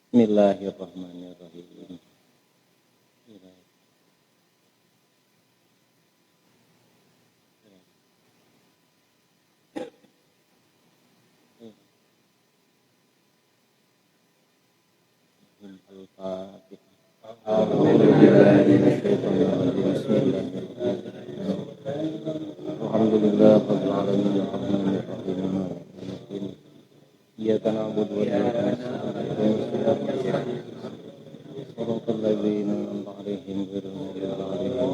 Bismillahirrahmanirrahim. Alhamdulillah rabbil alamin arrahmanir rahim. Iyyaka na'budu wa iyyaka nasta'in. Shiratal ladzina an'amta 'alaihim ghairil maghdubi 'alaihim.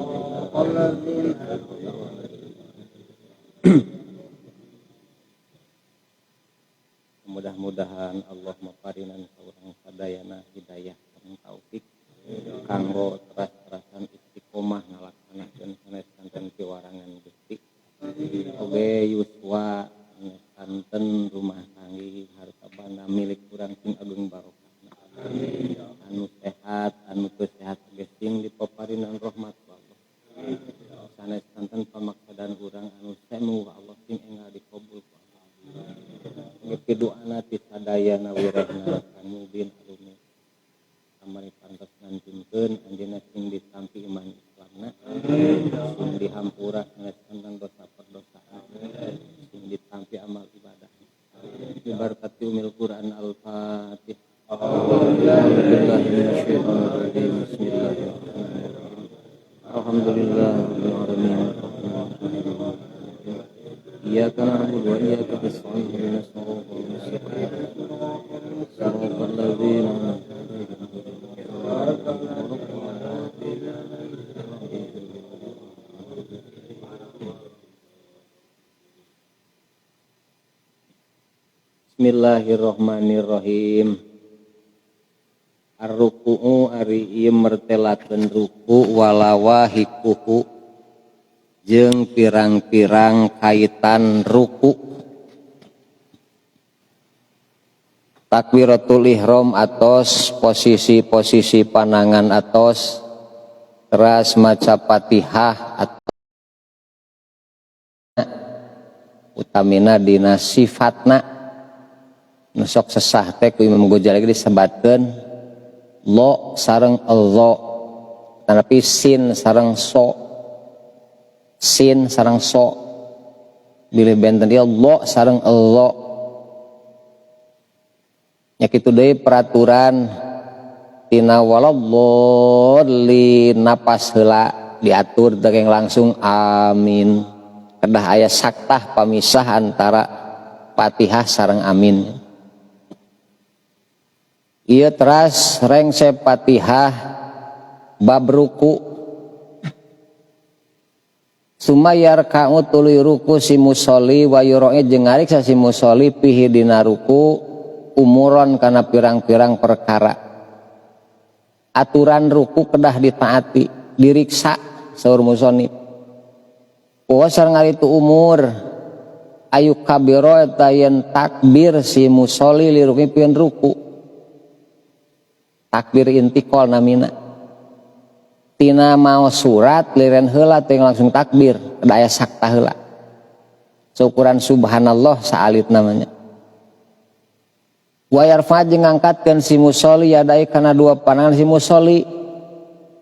Mudah-mudahan Allah maparinan saurang sadayana hidayah sareng taufik kanggo teras-terasan istiqomah ngalaksanakeun sanes-santen piwarangan Gusti. Oge yuswa santen rumah tanggi harta banda milik urang sing agung barokahna. Anu sehat, anu teu sehat ge sing dipaparinan rahmat Allah. Sanes-santen pamaksadan urang anu semu Allah sing enggal dikabul ku Allah. Ngeuki doana ti sadayana wirehna kang mubin alumi. Amari pantes ngantunkeun anjeunna sing ditampi iman Islamna. Sing dihampura sanes-santen dosa perdosaan. Sing ditampi amal ibadah. Bibarakati umil Quran Al-Fatih. Bismillahirrahmanirrahim. Alhamdulillahirabbil alamin. Iyyaka na'budu wa iyyaka nasta'in. Ihdinas siratal mustaqim. Siratal ladzina an'amta 'alaihim Bismillahirrahmanirrahim. Ar-ruku'u ari ieu mertelakeun ruku' walawahikuhu jeung pirang-pirang kaitan ruku'. Takbiratul ihram atos posisi-posisi panangan atos teras maca Fatihah utamina dina sifatna nusok sesah teh ku Imam Ghazali disebatkeun lo sareng Allah tapi sin sareng so, sin sareng so bilih benten dia lo sareng Allah nya kitu deui peraturan tina waladhdallin napas heula diatur daging langsung amin kedah aya saktah pamisah antara Fatihah sareng amin. Ieu teras rengse Fatihah bab ruku. Sumayar ka'u tuluy ruku si musolli wa yura'i jeung ngariksa si musolli pihi dina ruku umuron kana pirang-pirang perkara. Aturan ruku kedah ditaati, diriksa saur musonib. Wa sareng ari tu umur ayu kabiro eta yen takbir si musolli li ruku pieun ruku. Takbir intikol namina tina mau surat liren heula teh langsung takbir daya sakta heula seukuran subhanallah saalit namanya wa yarfa jeung ngangkatkeun si musolli yadai kana dua panangan si musolli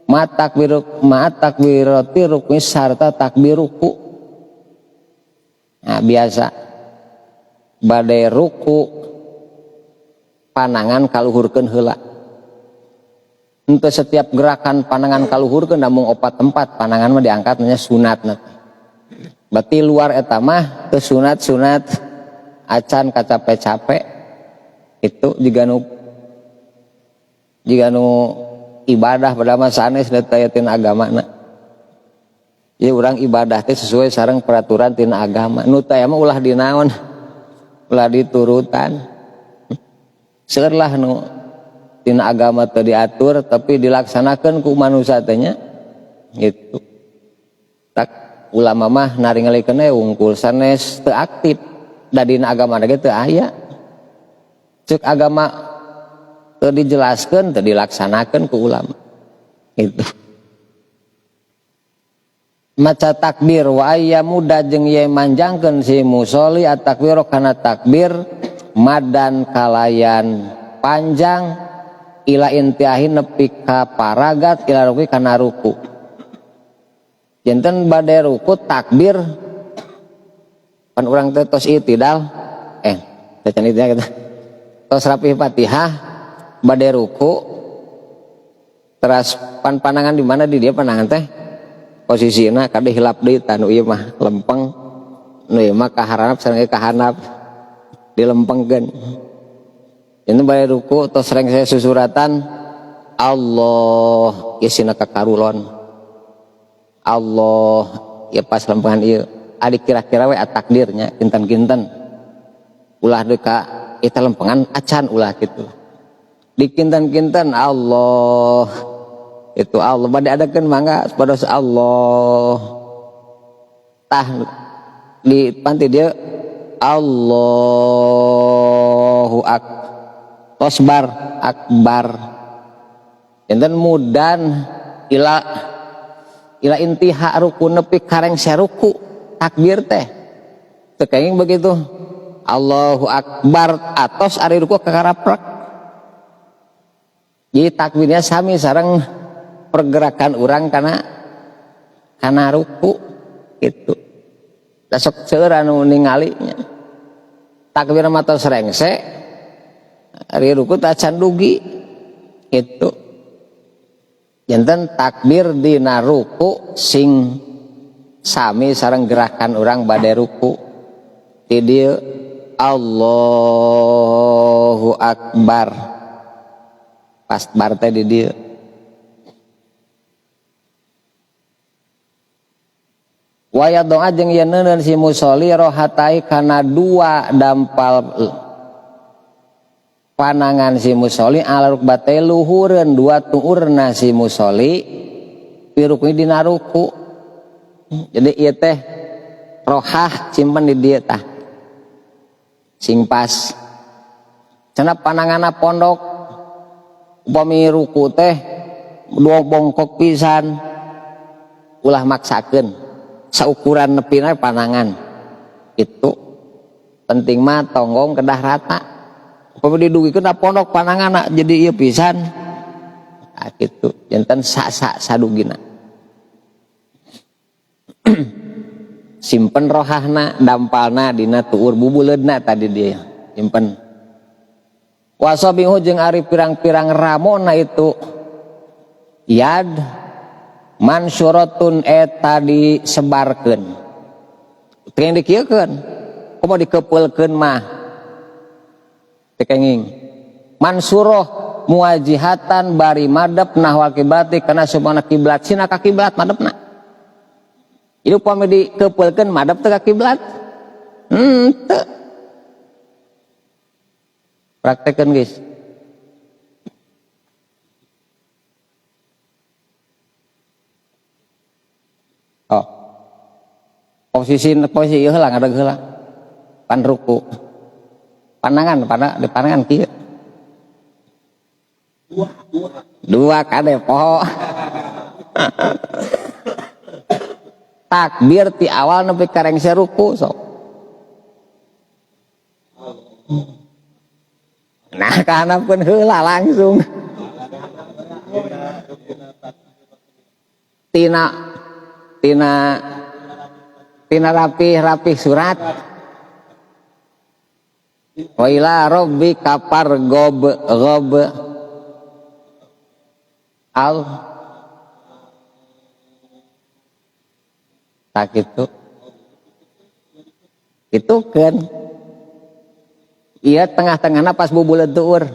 ma takbirati rukni sarta takbir ruku. Nah biasa bade ruku panangan kaluhurkeun heula. Untuk setiap gerakan panangan kaluhurkeun namung 4 tempat panangan mah diangkatnya sunatna. Berarti luar eta mah teu sunat acan kacape-cape itu jiga nu ibadah pada mah sanes teu tina agamana. Ieu urang ibadah teh sesuai sareng peraturan tina agama. Nu teh mah ulah dinaon? Ulah diturutan. Seueur lah nu tina agama teu diatur tapi dilaksanakeun ku manusia teh nya gitu. Tak ulama mah naringalikeun wungkul sanes teu aktif da dina agama ge teu aya. Ceuk agama teu dijelaskeun teu dilaksanakeun ku ulama. Itu. Maca takbir wa ayyamuda jeung ye manjangkeun si musolli at-takbir kana takbir madan kalayan panjang ila intiahin nepi ka paragat ila ruku kana ruku. Janten bade ruku takbir pan urang teh tos itidal can itu kita tos rapih Fatihah bade ruku teras panangan di mana di dia panangan teh posisina kada hilap deui tanu ieu mah lempeng nu ieu mah ka hareup sareng ka handap dilempengkeun. Janten bade ruku tos rengse susuratan Allah isina kakarulon Allah ya pas lempengan ieu adik kira-kira we takdirnya kinten-kinten ulah deka eta lempengan acan ulah kitu dikinten-kinten Allah itu Allah bade adakeun mangga sapados Allah tah di panti dia Allahu akbar akbar enten mudan ila intiha ruku nepi kareng seruku takbir teh tekenging begitu Allahu akbar atos ari ruku kakaraprek jadi takbirnya sami sareng pergerakan orang kana ruku gitu dasok seueur anu ningalinya takbir mah tos rengse ari ruku teh acan dugi gitu. Janten takbir dina ruku sing sami sareng gerakan orang bade ruku ti dieu Allahu akbar pas bar teh di dieu waya doa jeung ieu neuneun si musolli rohatai kana dua dampal panangan si musolli ala rukbate luhureun dua tuurna si musolli pirukna dina ruku. Jadi ieu teh rohah simpen di dieu tah sing pas cenah pananganna pondok upami ruku teh dua bongkok pisan ulah maksakeun saukuran nepina panangan itu penting mah tonggong kedah rata. Apa didugikeun da pondok pananganna jadi ieu pisan. Nah kitu, janten sak-sak sadugina. Simpen rohahna, dampalna dina tuur bubuleudna tadi dia. Simpen. Wasabihu jeung ari pirang-pirang ramona itu yad mansyuratun eta disebarkeun. Teu dikieukeun. Kumaha dikepeulkeun mah tekenging mansuroh muwajihatan bari madep nahwal kiblati kana subhana kiblat sina ka kiblat madepna ieu upami dikepeulkeun madep teh ka kiblat teu praktekeun geus posisi ieu heula ngadeg heula pan ruku panangan kieu dua kade poho takbir ti awal nepi ka rengse ruku sok nah kahanapkeun heula langsung tina rapih surat wa ila rabbika farghab al tak itu kan iya tengah-tengahna pas bubuleud tuur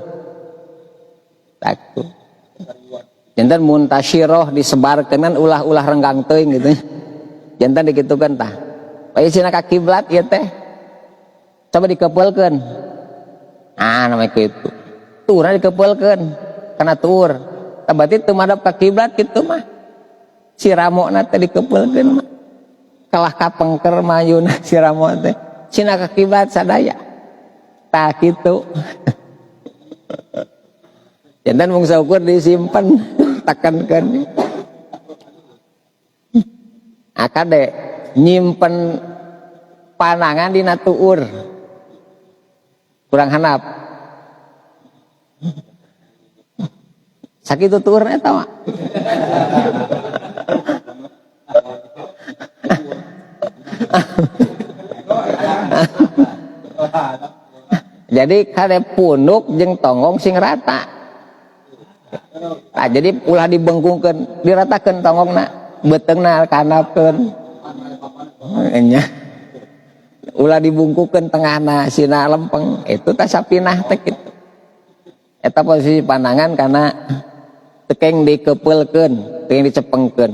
tak tu janten muntasyiroh disebarkeun ulah-ulah renggang teuing gitu janten dikitukeun tah bae sina ka kiblat ieu teh coba dikepeulkeun namanya kitu tuurna dikepeulkeun kana tuur tah berarti teu madep ka kiblat kitu mah si ramona teh dikepeulkeun mah kalah kapengker mayuna si ramo teh cina ka kiblat sadaya tah kitu janten mung saukur disimpen tekankeun akade nyimpen panangan dina tuur kurang handap Sakitu tuur eta mah. Jadi kade punduk jeung tonggong sing rata. Nah, jadi ulah dibengkungkeun, diratakeun tonggongna, beteungna kanapkeun. Nya. Ulah dibungkukeun tengahna sina lempeng, itu teh sapinah teh kitu. Eta posisi pandangan kana tekeng dikepeulkeun, tekeng dicepengkeun.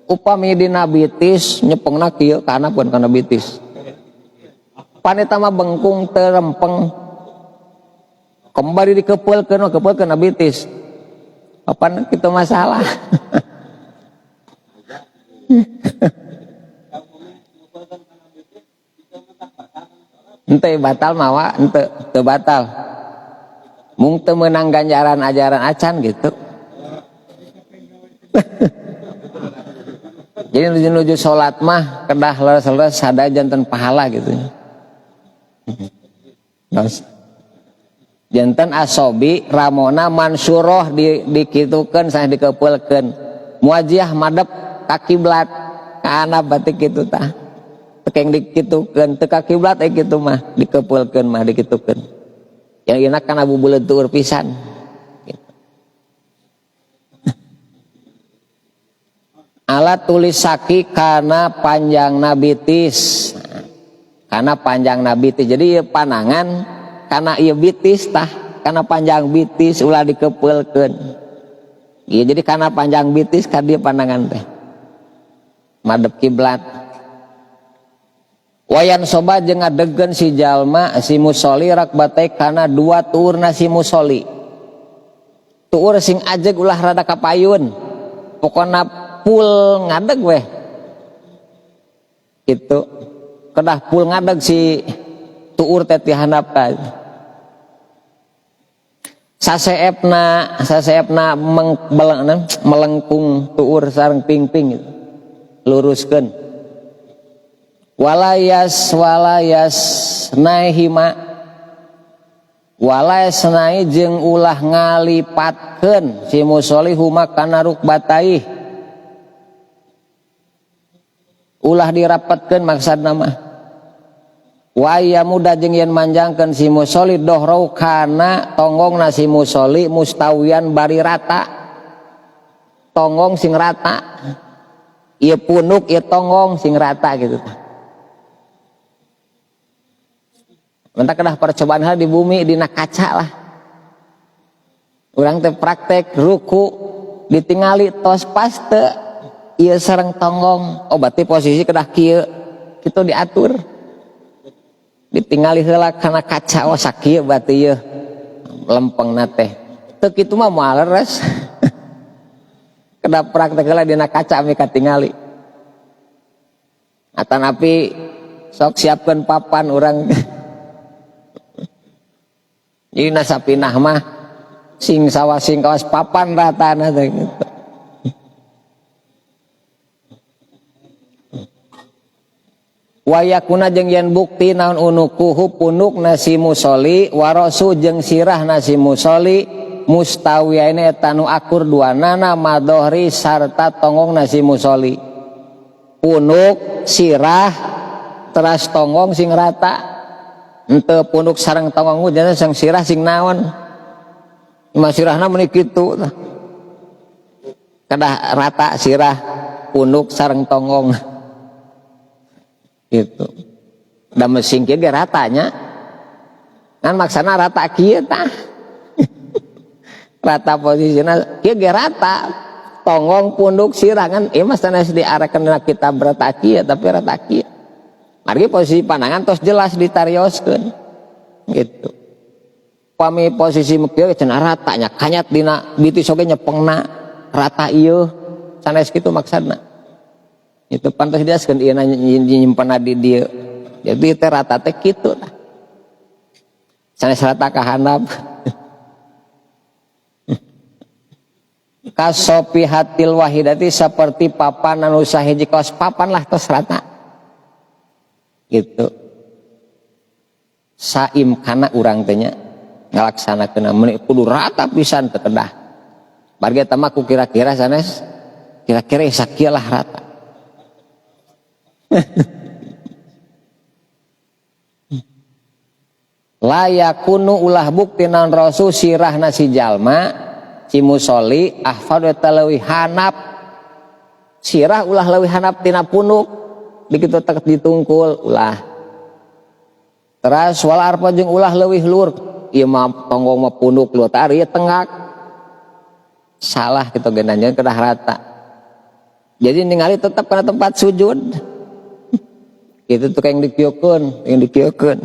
Upami dina bitis nyepengna kieu kana pun kana bitis. Paneta mah bengkung teu rempeng. Kembali dikepeulkeun kana bitis. Papan kitu masalah. Ente batal mawa, ente teu batal. Mung teu meunang ganjaran ajaran acan gitu. Jadi nuju salat mah kedah leres-leres sada janten pahala gitu. Janten asobi ramona mansuroh dikitukeun sanes dikepeulkeun. Muajiah madep ka kiblat kana batik kitu tah. Tekeng dikitukeun teu ka kiblat kitu mah dikepeulkeun mah dikitukeun. Yang enak kana bubuleud tuur pisan. Alat tulis saki kana panjang nabitis. Kana panjang nabitis. Jadi panangan kana ieu bitis tah, kana panjang bitis ulah dikepeulkeun. Ieu jadi kana panjang bitis ka dieu panangan teh. Madep kiblat. Wayan soba jeung ngadegkeun si jalma si musolli rakbatai kana dua tuurna si musolli. Tuur sing ajeg ulah rada kapayun. Pokona pul ngadeg weh gitu kedah pul ngadeg si tuur teh ti handap saseepna melengkung tuur sareng pingping gitu. Luruskeun walayas naihima walayas naih jeung ulah ngalipatkeun si musolli huma kana rukbatai ulah dirapatkeun maksudna mah waya muda jeung yen manjangkeun si musolli dohrau kana tonggongna si musolli mustawian bari rata tonggong sing rata ieu punuk ieu tonggong sing rata gitu. Mentak kedah percobaan hal di bumi dina kaca lah urang teh praktek ruku ditingali tos pas teu ieu sareng tonggong, oh berarti posisi kedah kieu kitu diatur. Ditingali heula kana kaca oh sakieu berarti ieu lempengna teh. Teu kitu mah moal leres. Kedah praktek heula dina kaca ami katingali. Atanapi sok siapkeun papan urang. Jadi nasapinah mah sing sawas sing kawas papan ratana teh gitu. Wayakuna jeung yen bukti naon unukuhu punuk nasi musolli warosu jeung sirah nasi musolli mustawiyaine eta nu akur duanana madohri sarta tonggong nasi musolli punuk sirah teras tonggong sing rata henteu punuk sareng tonggong jeung sang sirah sing naon imah sirahna meuni kitu kadah rata sirah punuk sareng tonggong gitu. Da mesin kieu ge ratanya. Kan maksana rata kieu tah. Rata posisina kieu ge rata. Tonggong punduk sirah kan ieu mah sanes diarekeun kita rata kieu tapi rata kieu. Margi posisi pandangan tos jelas ditarioskeun. Gitu. Pami posisi kieu cenah ratanya kanyat dina bitis oge nyepengna rata ieu sanes kitu maksudna. Itu pantas dia sekan dia nyimpen di dia jadi teh rata teh kitu lah sanes rata ka handap kasopi hatil wahidati seperti papan anu sahiji kaos papan lah tos rata gitu saim kana urang teh nya ngalaksanakeun meuni kudu rata pisan teu kedah Barge tama ku kira-kira sanes kira-kira sakieu lah rata. Layakunu ulah bukti naon rasul sirahna si jalma si musolli ahfadu talawi hanap sirah ulah leuwih hanap tina punuk dikitu tek ditungkul ulah teras wal arpa jeung ulah leuwih lur ieu mah tonggong mah punuk lu tah ieu tenggak salah kitu ge nanjeun kedah rata jadi ningali tetep kana tempat sujud itu tuh yang dikieukeun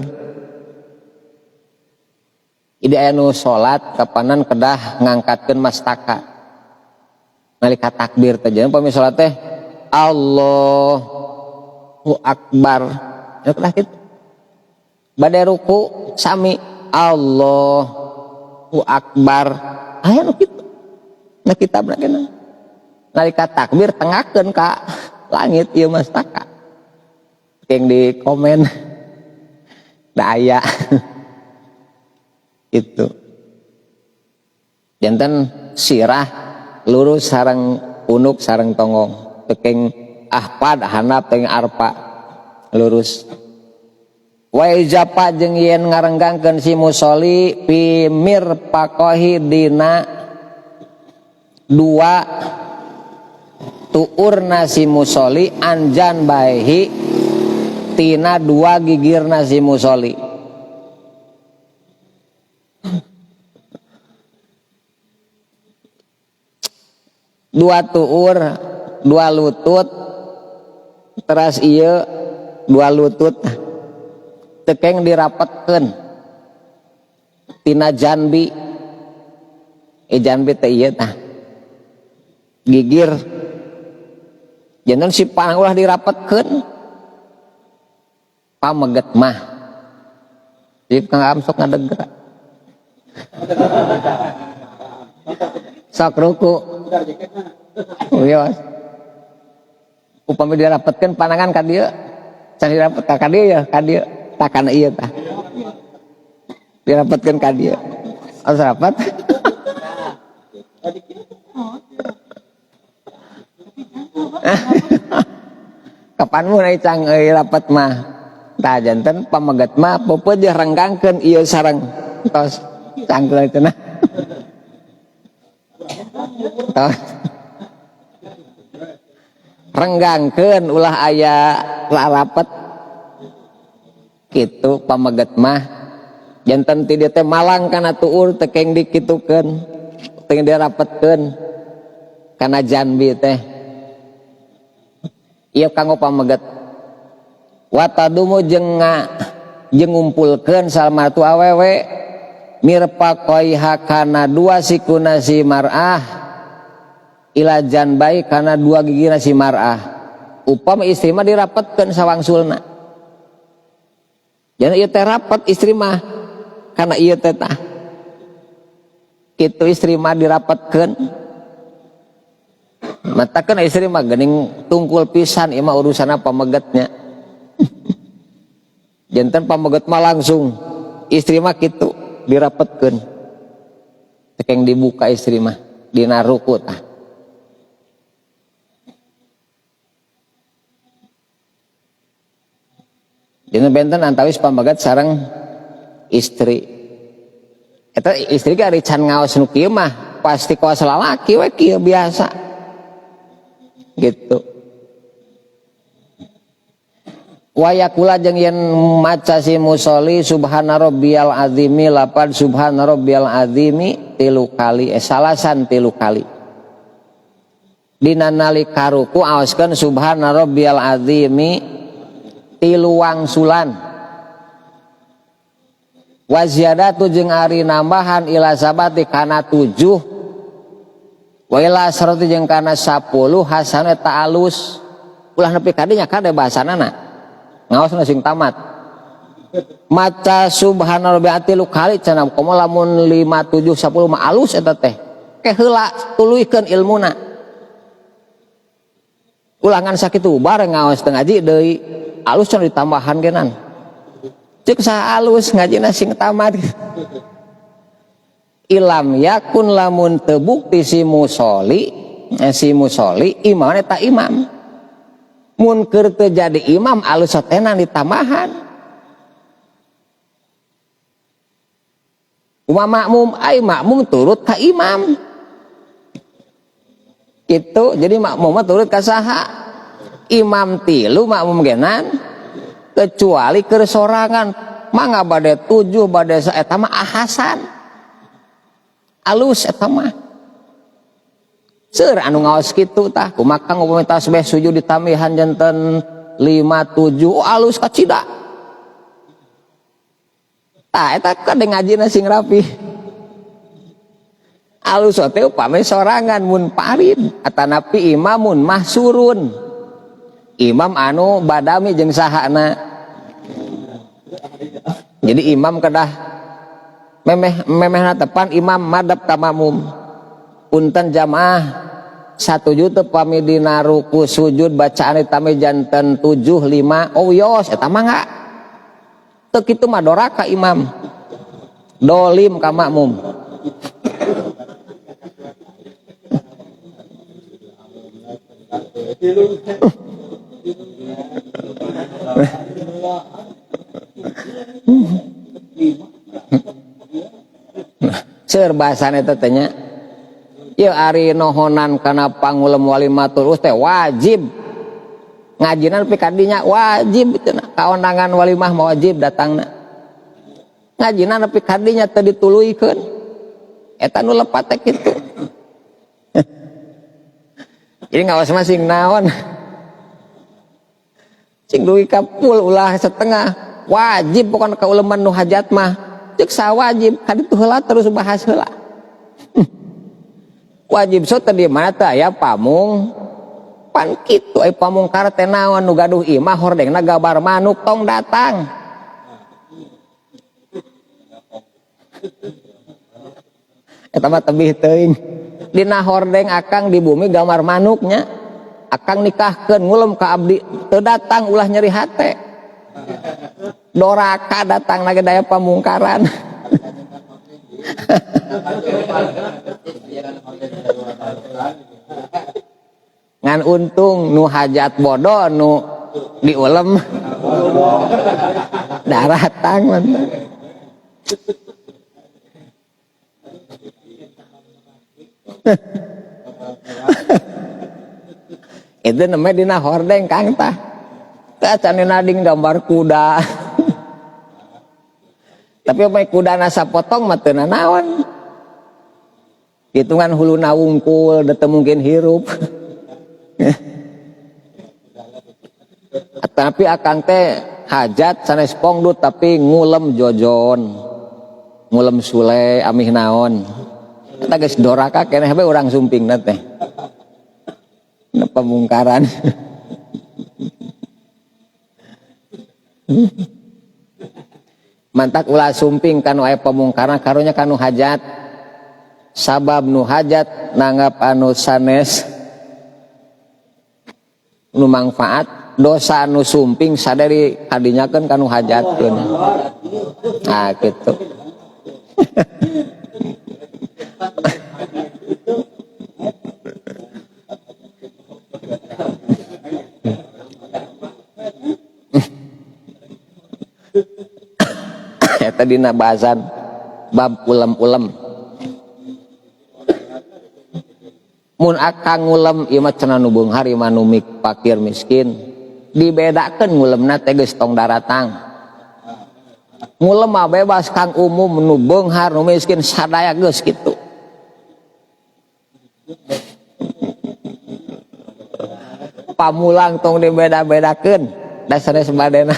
ide anu salat kapanan kedah ngangkatkeun mastaka nalika takbir teh jeung pami salat teh Allahu akbar ya kedah kitu bade ruku sami Allahu akbar aya nu kitu na kitabna keneh nalika takbir tengakeun ka langit ieu mastaka yang di komen da aya itu jantan sirah lurus sareng punuk sareng tonggong tekeng ahpad hanap tekeng arpa lurus wa ijapa jeung yen ngarenggangkeun si musolli fi mirfaqahi dina dua tuurna si musolli anjan baehi tina dua gigirna si musolli dua tuur dua lutut teras ieu dua lutut tekeng dirapetkeun tina janbi janbi teh ieu tah gigir janten si panang ulah dirapetkeun pameget mah jadi Kang Am sok ngadegera sok ruku upami dirapetkeun panangan ka dieu can dirapet ka dieu ya ka dieu takana ieu tah dirapetkeun ka dieu harus rapat kapan mun ai cang rapat mah tah janten pameget mah peupeut dia renggangkeun ieu sareng tos cangkel teh nah renggangkeun ulah aya larapet kitu pameget mah janten ti dieu teh malang kana tuur tekeng dikitukeun tekeng dirapetkeun kana janbi teh ieu kanggo pameget wa tadumu jeung ngumpulkeun salmatu awewe mirfaqaiha kana dua sikuna si mar'ah ila janbai kana dua gigina si mar'ah upama istri mah dirapetkeun sawangsulna jangan ieu teh rapet istri mah kana ieu teh tah kitu istri mah dirapetkeun matakeun istri mah geuning tungkul pisan ieu mah urusana pamegetnya janten pameget mah langsung istri mah kitu dirapetkeun tekeng dibuka istri mah dina ruku tah dina benten antawis pameget sareng istri eta istri ge ari can ngaos nu kieu mah pasti kaos lalaki we kieu biasa gitu wayakula jeung yen maca si musolli subhana rabbiyal azimi lapad subhana rabbiyal azimi 3 kali salasan 3 kali dina nalika ruku aoskeun subhana rabbiyal azimi 3 wangsulan wa ziyadatu jeung ari nambahan ila sabati kana 7 wa ila sarati jeung kana 10 hasan eta alus ulah nepi ka dinya kada bahasanana ngaosna sing tamat maca subhana rabbiyal 3 kali cenah komo lamun 5 7 10 mah alus eta teh ke heula tuluikeun ilmuna ulangan sakitu bareng ngaos teu ngaji deui alus cenah ditambahan genan ceuk saha alus ngajina sing tamat ilam yakun lamun tebukti si musoli imam eta imam mun keur teu jadi imam alus satena ditamahan makmum makmum turut ka imam gitu. Jadi makmum turut ka saha imam tilu makmum genan kecuali keur sorangan mangga bade 7 bade eta mah ahasan alus eta mah seueur anu ngaos kitu tah kumaha upami tasbih sujud ditamihan janten 5 7 alus kacida tah eta kade ngajina sing rapi alus teh upami sorangan mun parid atanapi imamun mahsurun imam anu badami jeung sahana. Jadi imam kedah memehna tepan imam madhab ka makmum punten jamaah satuju teu pami dina ruku sujud bacaan tami janten 7 5 oyos eta mangga teu kitu mah doraka imam dolim ka makmum. Seueur bahasana eta teh nya ieu ari nohonan kana pangulem walimatul us teh wajib ngajinan nepi ka dinya wajib cenah kaondangan walimah mah wajib datangna ngajinan nepi ka dinya teu dituluykeun eta nu lepat teh kitu. Jadi ngawas masing naon cing duwi kapul ulah setengah wajib pokokna kauleman nu hajat mah ceuk sawajib kaditu heula terus bahas heula. Wajib so teh di mana teh aya pamung pan kitu aya pamungkar teh naon nu gaduh imah hordengna gabar manuk tong datang. Eta mah tebih teuing dina hordeng akang di bumi gambar manuknya akang nikahkeun ngulem ka abdi teu datang ulah nyeri hate doraka datang lagi daya pamungkaran. Ngan untung nu hajat bodoh nu diulem daratang itu namanya dina hordeng kang tah can nading gambar kuda tapi apa kuda nasa potong mah teu naon hitungan huluna wungkul da teu mungkin hirup. Tapi akang teh hajat sanes pongdut tapi ngulem jojon ngulem sule amih naon eta geus doraka keneh bae urang sumpingna teh na pamungkaran. Mantak ulah sumping kanu aya pamungkaran karunya kanu hajat sabab nu hajat nanggap anu sanes nu manfaat dosa anu sumping sadari kadinyakeun kanu hajatkeun nah gitu. Eta dina bahasan bab ulem-ulem mun akang ngulem ieu mah cenah nu beunghar ieu mah nu fakir miskin dibedakeun ngulemna teh geus tong daratang. Ngulem mah bebas kang umum nu beunghar nu miskin sadaya geus kitu. Pamulang tong dibeda-bedakeun dasarna sabadena.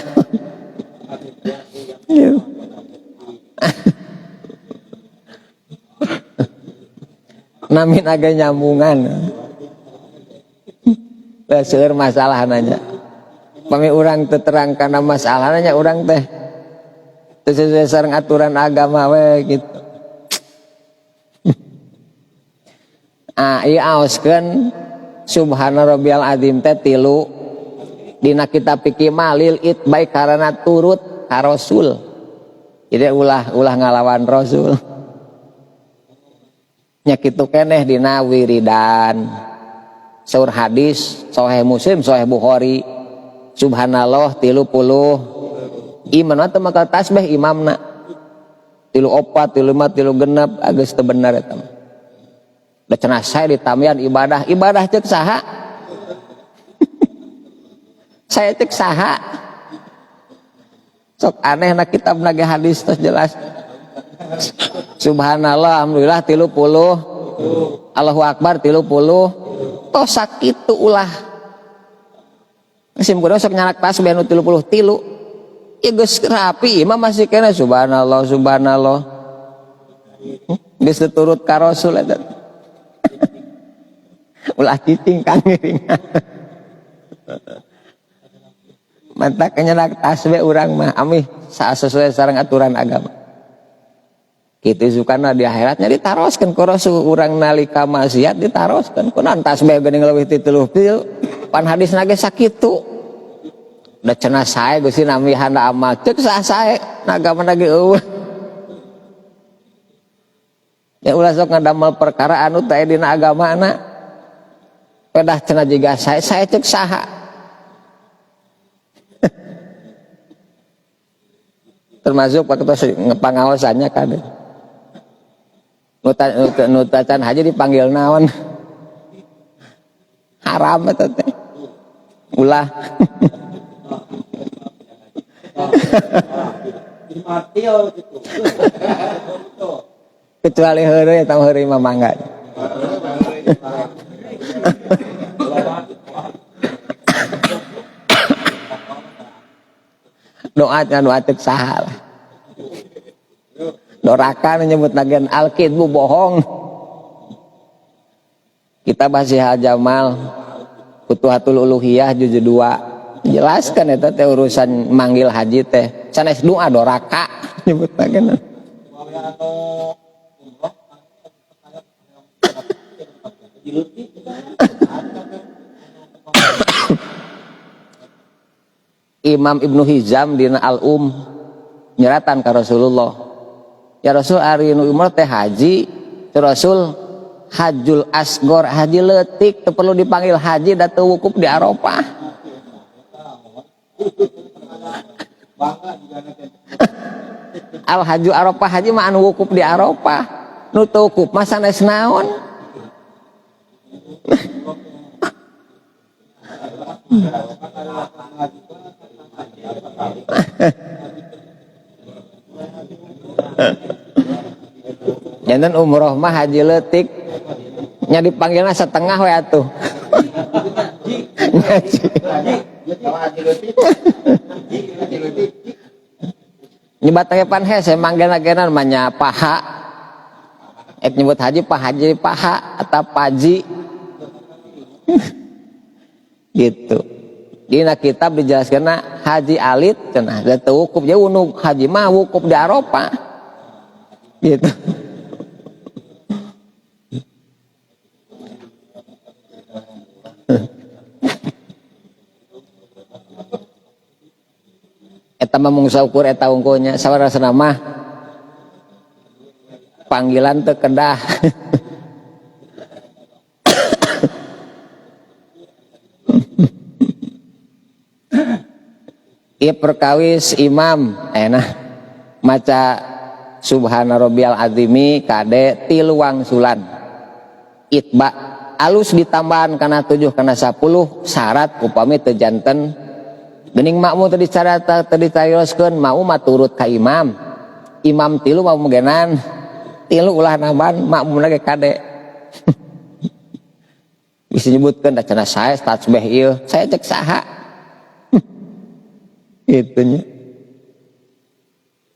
Namin agak nyambungan seueur masalah nanya pami urang teu terang kana masalah nanya urang teh teu sesuai sareng aturan agama we gitu. Ieu aoskeun subhana rabbiyal azim teh 3 dina kitab fikih malil it baik karena turut ka rasul. Jadi ulah ngalawan rasul. nya kitu keneh dina wiridan saur hadis sahih Muslim sahih Bukhari subhanallah 30 iman teh maka tasbih imamna 34 35 36 geus teu bener eta mah da cenah sae ditamian ibadah ceuk saha saya cek saha sok aneh na kitab nage hadis tos jelas subhanallah alhamdulillah 30 Allahu akbar 30 tos sakitu ulah simkureun sok nyanak tasbih nu 33 ieu geus rapi imam masih kena subhanallah geus turut ka Rasul eta ulah cicing kang ngiringan mantak nyanak tasbih urang mah amih sesuai sareng aturan agama kitu sukana di akhiratnya ditaroskeun ku Rasul urang nalika maksiat ditaroskeun kunaon tasbih geuning leuwih ti 30 pan hadisna ge sakitu da cenah sae Gusti nami handa amal ceuk sae agama ge eueuh ya ulah sok ngadamel perkara anu teu dina agamana pedah cenah jiga sae ceuk saha termasuk waktu pengawasannya kan nutacan haji dipanggil naon haram itu teh ulah kecuali heureuy eta heureuy mah mangga doa ceuk saha lah doraka nyebut nagen al-kidbu bohong kita bahas Jamal Futuhatul Uluhiyah juz 2 jelaskan eta teh urusan manggil haji teh sanes doa doraka nyebut nagen Imam Ibnu Hizam dina Al-Um nyeratan ka Rasulullah ya Rasul ari nu umrah teh haji Rasul hajjul asgor haji leutik teu perlu dipanggil haji da teu wukuf di Arafah al haju Arafah haji mah anu wukuf di Arafah nu teu wukuf mah sanes naon janten umroh mah haji leutik nya dipanggilna setengah we atuh nyebatake pan hese manggil-manggilan mah nya paha nyebut haji paha atau paji gitu dina kitab dijelaskeun haji alit cenah da teu wukuf ya unu haji mah wukuf di Arafah gitu eta mah mung saukur eta unggulnya sawarasana mah panggilan teu kedah ieu perkawis imam maca subhana rabbiyal azimi kade 3 wangsulan itba alus ditambahan kana 7 kana 10 syarat upami teu janten geuning makmum teu dicarita teu ditayoskeun makmum mah turut ka imam 3 mah mugenan 3 ulah nambahan makmum lagi kade bisa nyebutkeun da cenah sae tasbih ieu saya cek saha itunya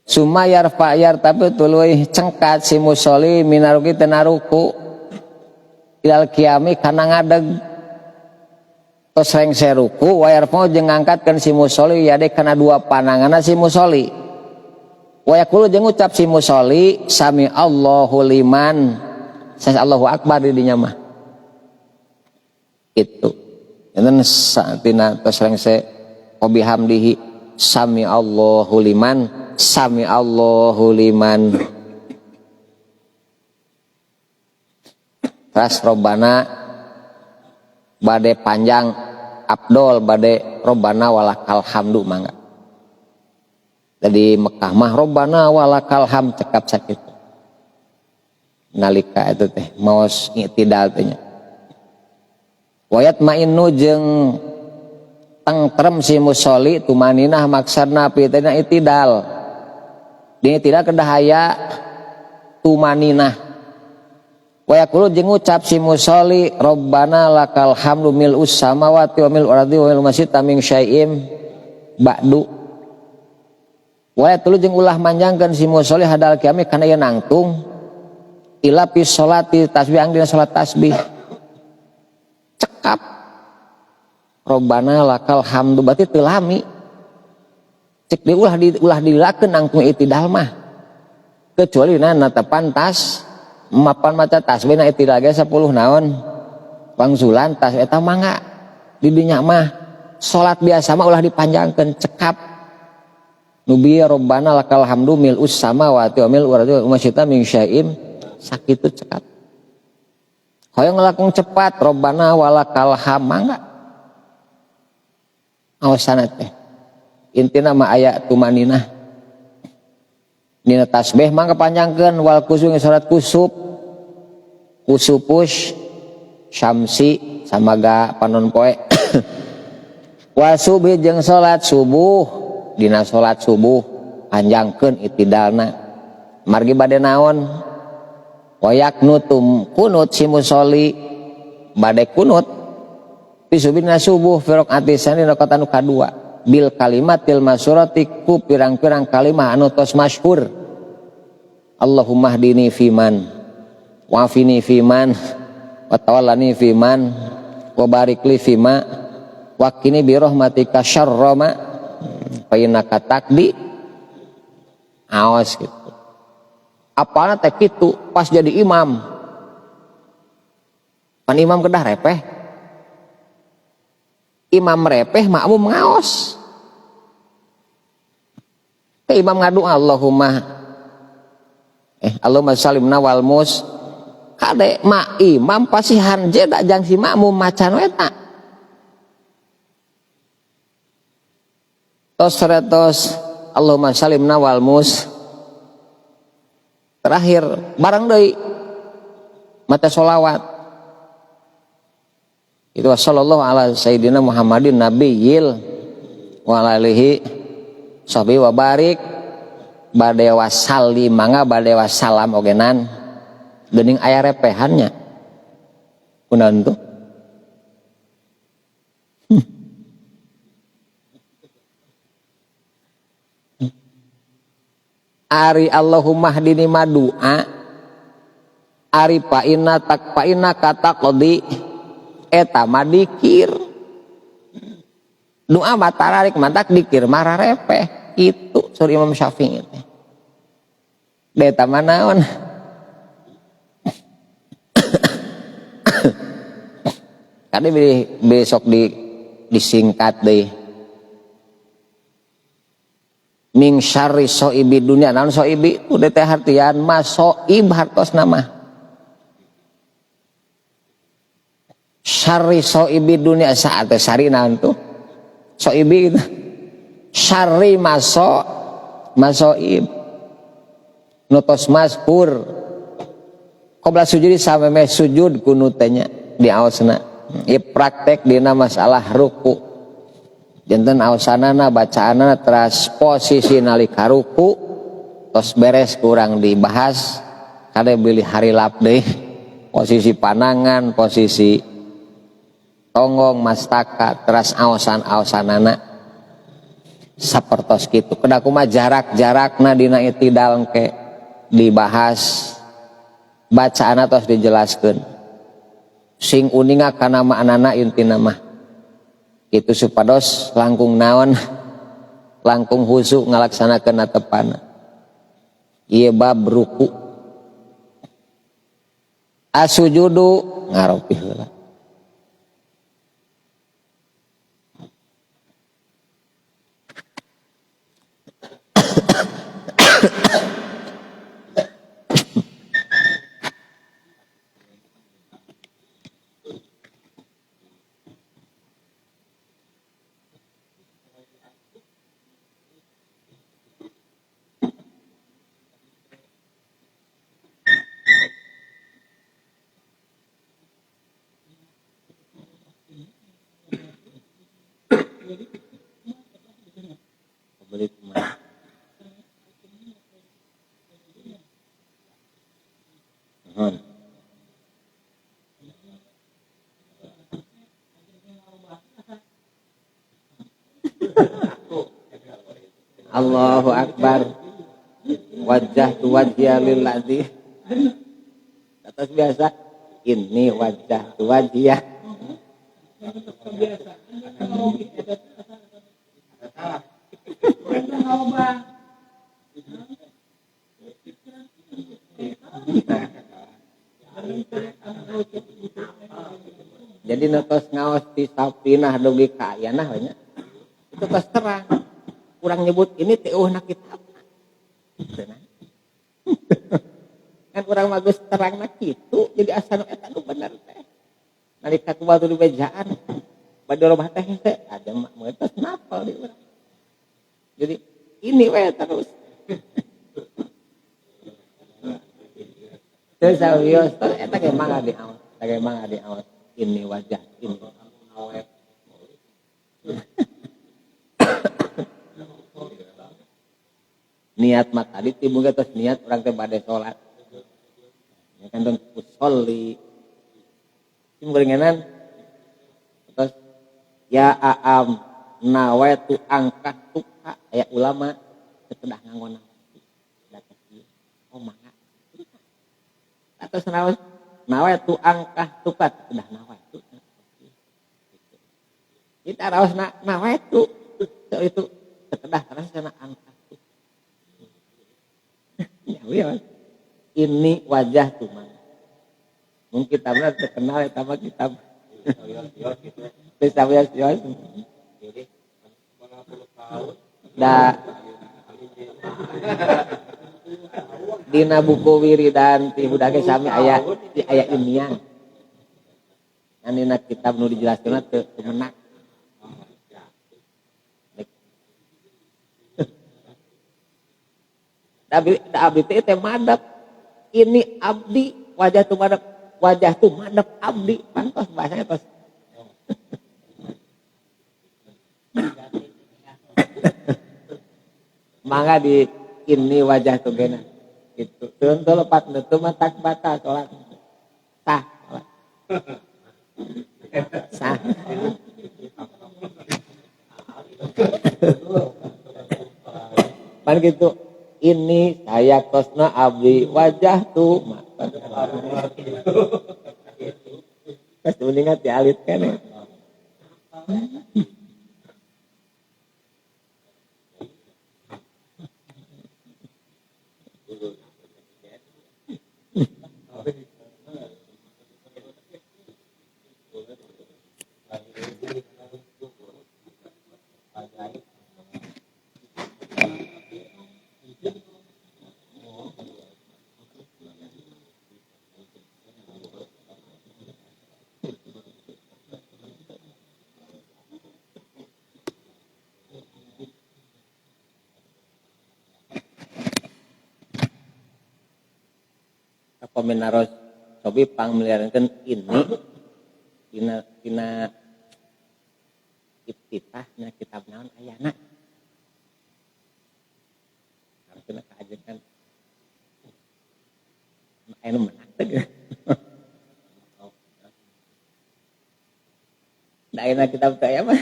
sumayar fa'yar tapi tuluy cengkat si musolli minaruki tenaruku ilal kiami kana ngadeg tos reng seruku wayar fa'u jeung ngangkatkeun si musolli yade kana 2 pananganna si musolli wayakulu jeung ngucap si musolli sami Allahu liman sas Allahu akbar di dinya mah itu enten satina tos reng se bihamdihi sami Allahu liman ras Robbana bade panjang Abdul bade Robbana walakal hamdu mangga. Jadi Mekah mah Robbana walakal ham cekap sakit. Nalika itu teh maos i'tidal teh nya. Wayat mainu jeung tentrem si musolli tumaninah maksudna pitena i'tidal. Di tidak kedahaya tumaninah. Wa yaqulu jeung ngucap si musolli Robbana lakal hamdu mil'us samawati wa mil'ul ardi wa mil'u ma syi'ta min syai'in ba'du. Wa yaqulu jeung ulah manjangkeun si musolli hadal kiami kana ieu nangtung ila fi sholati tasbih angdina salat tasbih. Cekap Robbana lakal hamdu berarti teu lami. Cek diulah dilakeun nangtung i'tidal mah. Kecuali na pantas mapan maca tasbih na i'tidal ge 10 naon wangsulan tas eta mangga di dinya mah salat biasa mah ulah dipanjangkeun cekap nubi Robbana lakal hamdu mil'us samawati wa mil'ul ardi wa ma syi'ta min syai'in sakitu cekap hoyong ngelakung cepat Robbana walakal ham mangga awasanna teh intina mah aya tumaninah dina tasbih mangga panjangkeun wal kusuf salat kusuf kusupush syamsi samaga panon poe wa subuh jeung salat subuh dina salat subuh panjangkeun i'tidalna margi bade naon wa yaknutum kunut si musolli bade kunut fi subhina subuh fi rakaati tsani rakaat anu kadua bil kalimatil masyhurati ku pirang-pirang kalimah anu tos masyhur Allahumma hdini fiman wa'afini fiman wa tawallani fiman wa barik li fima wa qini bi rahmatika syarra ma fa innaka taqdi awas gitu. Apana teh kitu pas jadi imam. Pan imam kedah repeh. Imam repeh makmum ngaos. Imam ngadu Allahumma Allahumma salimna wal mus kade ma imam pasihan jeda jang si makmum macan eta tos Allahumma salimna wal mus terakhir barang deui maca sholawat itu sallallahu ala sayyidina Muhammadin nabiyil wa alihi sahbihi wa barik bade wasalli mangga bade wasalam ogenan geuning aya repehannya kunaon tuh ari Allahumma hdini madua ari paina tak paina kata qadi eta madikir doa matararik mantak dikir marah repeh itu suri Imam Syafi'i teh deta manaon kade besok disingkat deui ming syarri soibi dunia naon soibi udah teh hartian masoib hartos nama syarri soibi dunia saat teh sari naon tuh soibi gitu syarri masoib nutos maspur qabla sujudi sameme sujud kunutnya di aosna ieu praktek dina masalah ruku janten aosanana bacaanana teras posisi nalika ruku tos beres kurang dibahas kade bilih harilap deui posisi panangan posisi tonggong mastaka teras aosan-aosanana sapertos kitu kedah kumaha jarak-jarakna dina i'tidal engke dibahas bacaana tos dijelaskeun sing uninga kana maknana intina mah kitu supados langkung naon langkung husu ngalaksanakeun tepana ieu bab ruku asujudu ngaropih heula Beli kemana? Nuhun. Allahu Akbar. Wajah tu wajah lilladzi. Atas biasa. Ini wajah tu wajah. Jadi netos ngaos di sapinah dugi ka ayeuna we nya. Itu tos terang. Kurang nyebut ini teh eueuhna kitab. Kan urang bagus terangna kitu jadi asa nu eta nu bener teh. Nalika ku batu di bejaan bade robah teh teh ada mak meutos napal di urang. Jadi ini we terus. Terus sawios eta ge mangga di awas, ge mangga di awas. Ini wajah ini. Niat mah tadi timbul terus niat orang teh bade salat. Ya kan don usolli. Timbul ngenan terus ya aam nawaitu angkat tuka aya ulama kedah nganggo oh mangga. Atas nawaitu angkat tuka kedah nawaitu. Kita raos nawaitu itu kedah karena sana angkat. Ini wajah tuh man. Mungkin kitabnya terkenal ya sama kitab. Bisa biasa. Dina buku wiridan ti budake sami aya imian. Yang dina kitab nu dijelaskeun teu menak. Abdi teh madep. Ini abdi wajah tu madep. Wajah tu madep abdi. Pantos bahasanya tos. Mangga di ini wajah tu gena. Gitu. Tuh lepat tu mah tak batal salat. Sah. Sah. Pan gitu. Ini saya kosna abdi wajah tu kas mendingan dialit kan ya. Komenaros sobi pang meliharakan ini tina iftitahnya kitab naon ayana harus kena kajian anu menak teh da ina kitab teh aya mah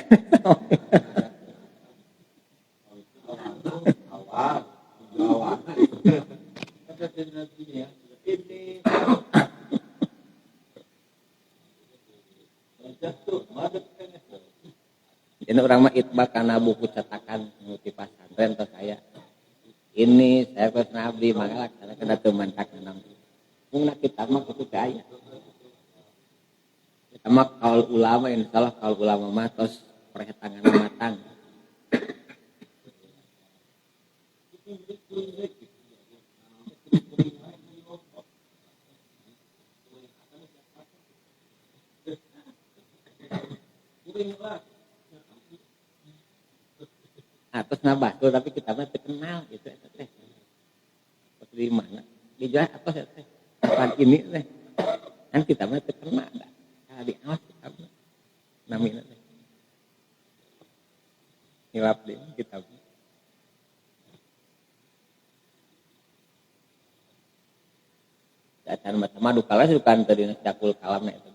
ini orang mah itbak karena buku cetakan multi pasantren atau saya ini saya pas abdi mangga karena kena teman tak nanam mungkin kita mah itu kaya kita mah kaul ulama insyaallah kaul ulama mah tos perhitungan matang atas nabah tuh tapi kita mah terkenal gitu teh. Pas di mana? Dijual apa teh? Kapan ini teh? Kan kita mah terkenal dah. Di awas kita mah namina teh. hilap deh kitab. Acan macam madu kalah sukan tadi cakul kalamnya itu.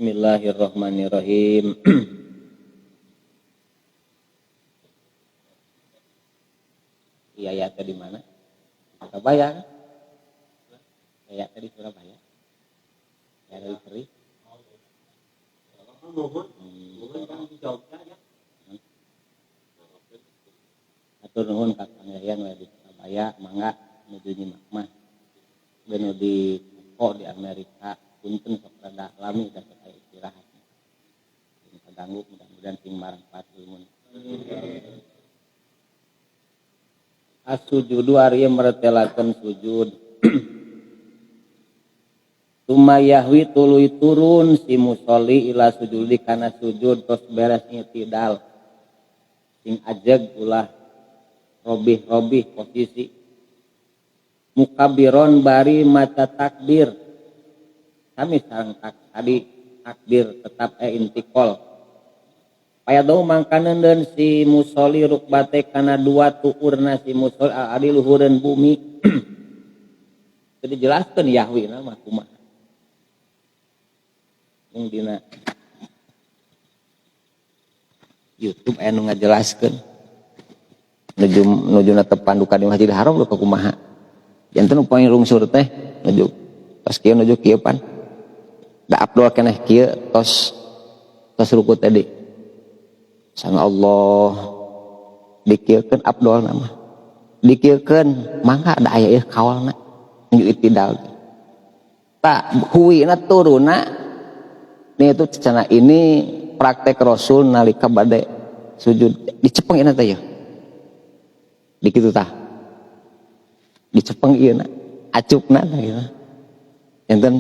Bismillahirrahmanirrahim. Iya ya tadi mana? Surabaya. Ya tadi Surabaya. Ya dari Seri. Atur nuhun ka Kang Yayan di Surabaya, mangga menuju nyimak mah. Benu di di Amerika, punten sok rada lami dan sok istirahat. Kaganggu mudah-mudahan sing marangpat ilmun. As-sujudu ari meretelakeun sujud. Tumayahwi tuluy turun si musolli ila sujudi kana sujud tos beres i'tidal. Sing ajeg ulah robih-robih posisi. Mukabiron bari maca takbir. Kami sareng tadi takbir tetap intikol. payado mangkaneun si musoli rukbate kana dua tuurna si musoli adi luhureun bumi. Teu dijelaskeun yahwina mah kumaha. Yang dina YouTube aya nu ngajelaskeun nuju na tepan duka di Masjidil Haram lu kumaha. Janten poin rungsur teh nuju pas kieu nuju kieu pan. Da Abdul keneh kieu tos ruku tadi. Sang Allah dikieukeun Abdul nama. Dikieukeun mangga da aya ieu kawalna nuju itidal. Tak huwina turuna itu cenah ini praktek Rasul nalika bade sujud dicepeng ieu teh ya. Dikitu tah. Dicepeng ieu na, acupna tah kitu. Enten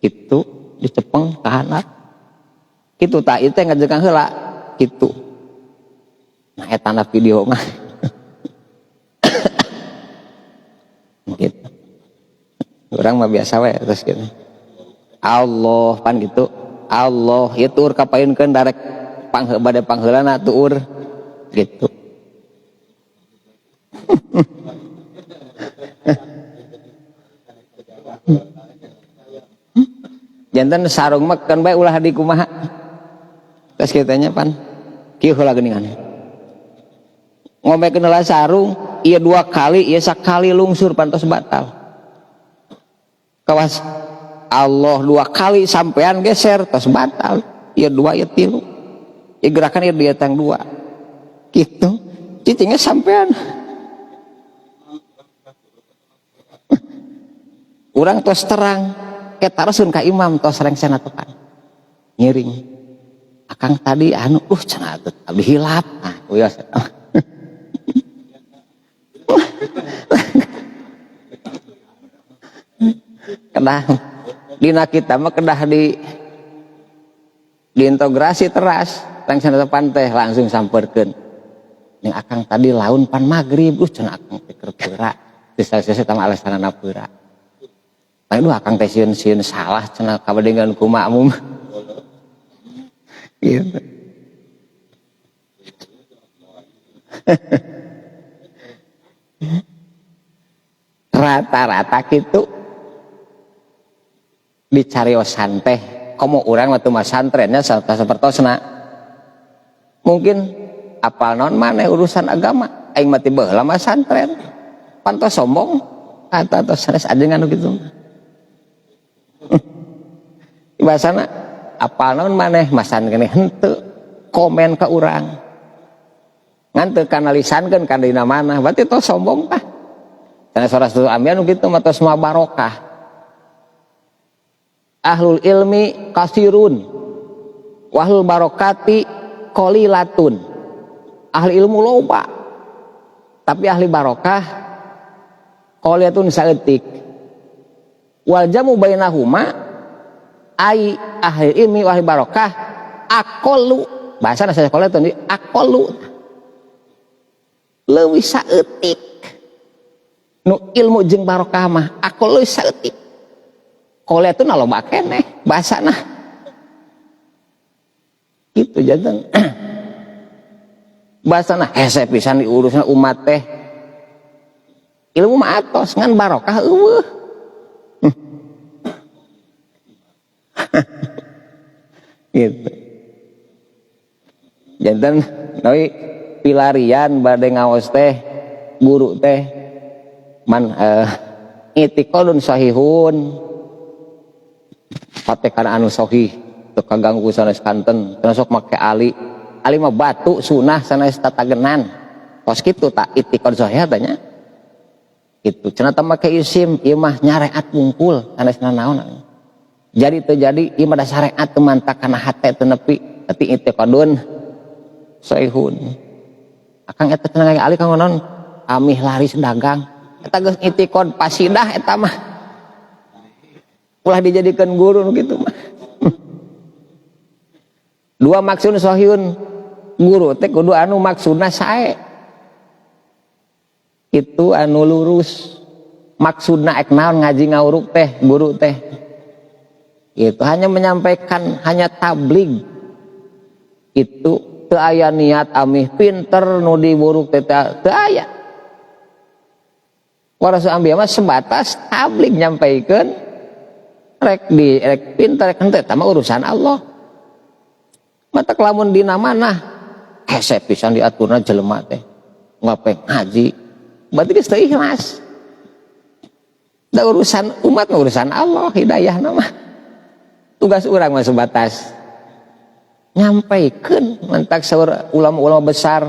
kitu dicepeng ka handap. Kitu tah ieu teh ngajegang heula kitu. Nah eta na video mah. Gitu. Urang mah biasa we terus gitu. Allah pan gitu. Allah ieu tuur kapaeunkeun darek bade pangheulana tuur gitu. Janten sarung mah kan bae ulah di kumaha. Tos kieu teh nya pan. Kieu heula geuningan. Ngomekeun heula sarung, ieu 2 kali, ieu sakali lungsur pantos batal. Kawas Allah 2 kali sampean geser tos batal. Ieu 2 ieu 3. Ieu gerakan ieu dia tang 2. Gitu. Cicingnya sampean. Urang tos terang ketarosun ka imam tos rengsena tepan. Ngiring. Akang tadi anu cenah teh abdi hilap. Nah, wios. Kedah dina kita mah kedah diintegrasi teras rengsena tepan teh langsung sampeurkeun. Ning akang tadi laun pan magrib cenah akang teh keur peura. Disa-disa tama alasanana peura. Aduh akang teh sieun salah cenah kabedengan ku makmum. Gitu. Rata-rata gitu dicariosan teh komo urang waktu mas santrennya sapertosna mungkin apal naon maneh urusan agama aing mah teh baheula mas santren pantos sombong ata tos sanes ajengan kitu. Bahasana apal naon maneh masan keneh henteu komen ka urang ngan teu kanalisankeun ka dina mana berarti tos sombong tah cenah sora amian kitu mah tos moal barokah. Ahlul ilmi kasirun wahlul barokati qalilatun. Ahli ilmu loba tapi ahli barokah qalilatun saeutik. Wal jamu bainahuma ai ahli ilmi wa ahli barokah aqallu bahasa saya sekolah tadi aqallu leuwih saeutik nu ilmu jeung barokah mah aqallu saeutik qala itu naloba keneh bahasana kitu janten bahasana hese pisan diurusna umat teh ilmu mah atos ngan barokah eueuh. Gitu. Janten noi pilarian bade ngaos teh guru teh man itiqadun sahihun patekan anu sahih teu kaganggu sanes kanten teu sok make ali mah batu sunah sanes tatagenan tos kitu tak itiqad sahih tanya kitu cenah teh make isim ieu mah nyareat wungkul sanes naon jadi teu jadi ieu mah da syariat teu mantak kana hate teu nepi tapi itiqadun sahihun akang eta cenah ali kang naon amih laris dagang eta geus itiqad pasidah eta mah ulah dijadikan guru gitu mah. 2 maksud sahihun guru teh kudu anu maksudna sae. Itu anu lurus. Maksudna ek naon ngaji ngauruk teh guru teh. Itu hanya menyampaikan hanya tabligh. itu teu aya niat amih pinter nu diburuk teh teu aya. Warasul anbiya mah sebatas tablik nyampaikeun rek pinter rek henteu tah mah urusan Allah. Mata lamun dina manah hese pisan diaturna jelema teh ngape ngaji berarti geus teu ikhlas. Da urusan umat mah urusan Allah, hidayah nama. Tugas urang mah sebatas nyampaikeun mentak saur ulama-ulama besar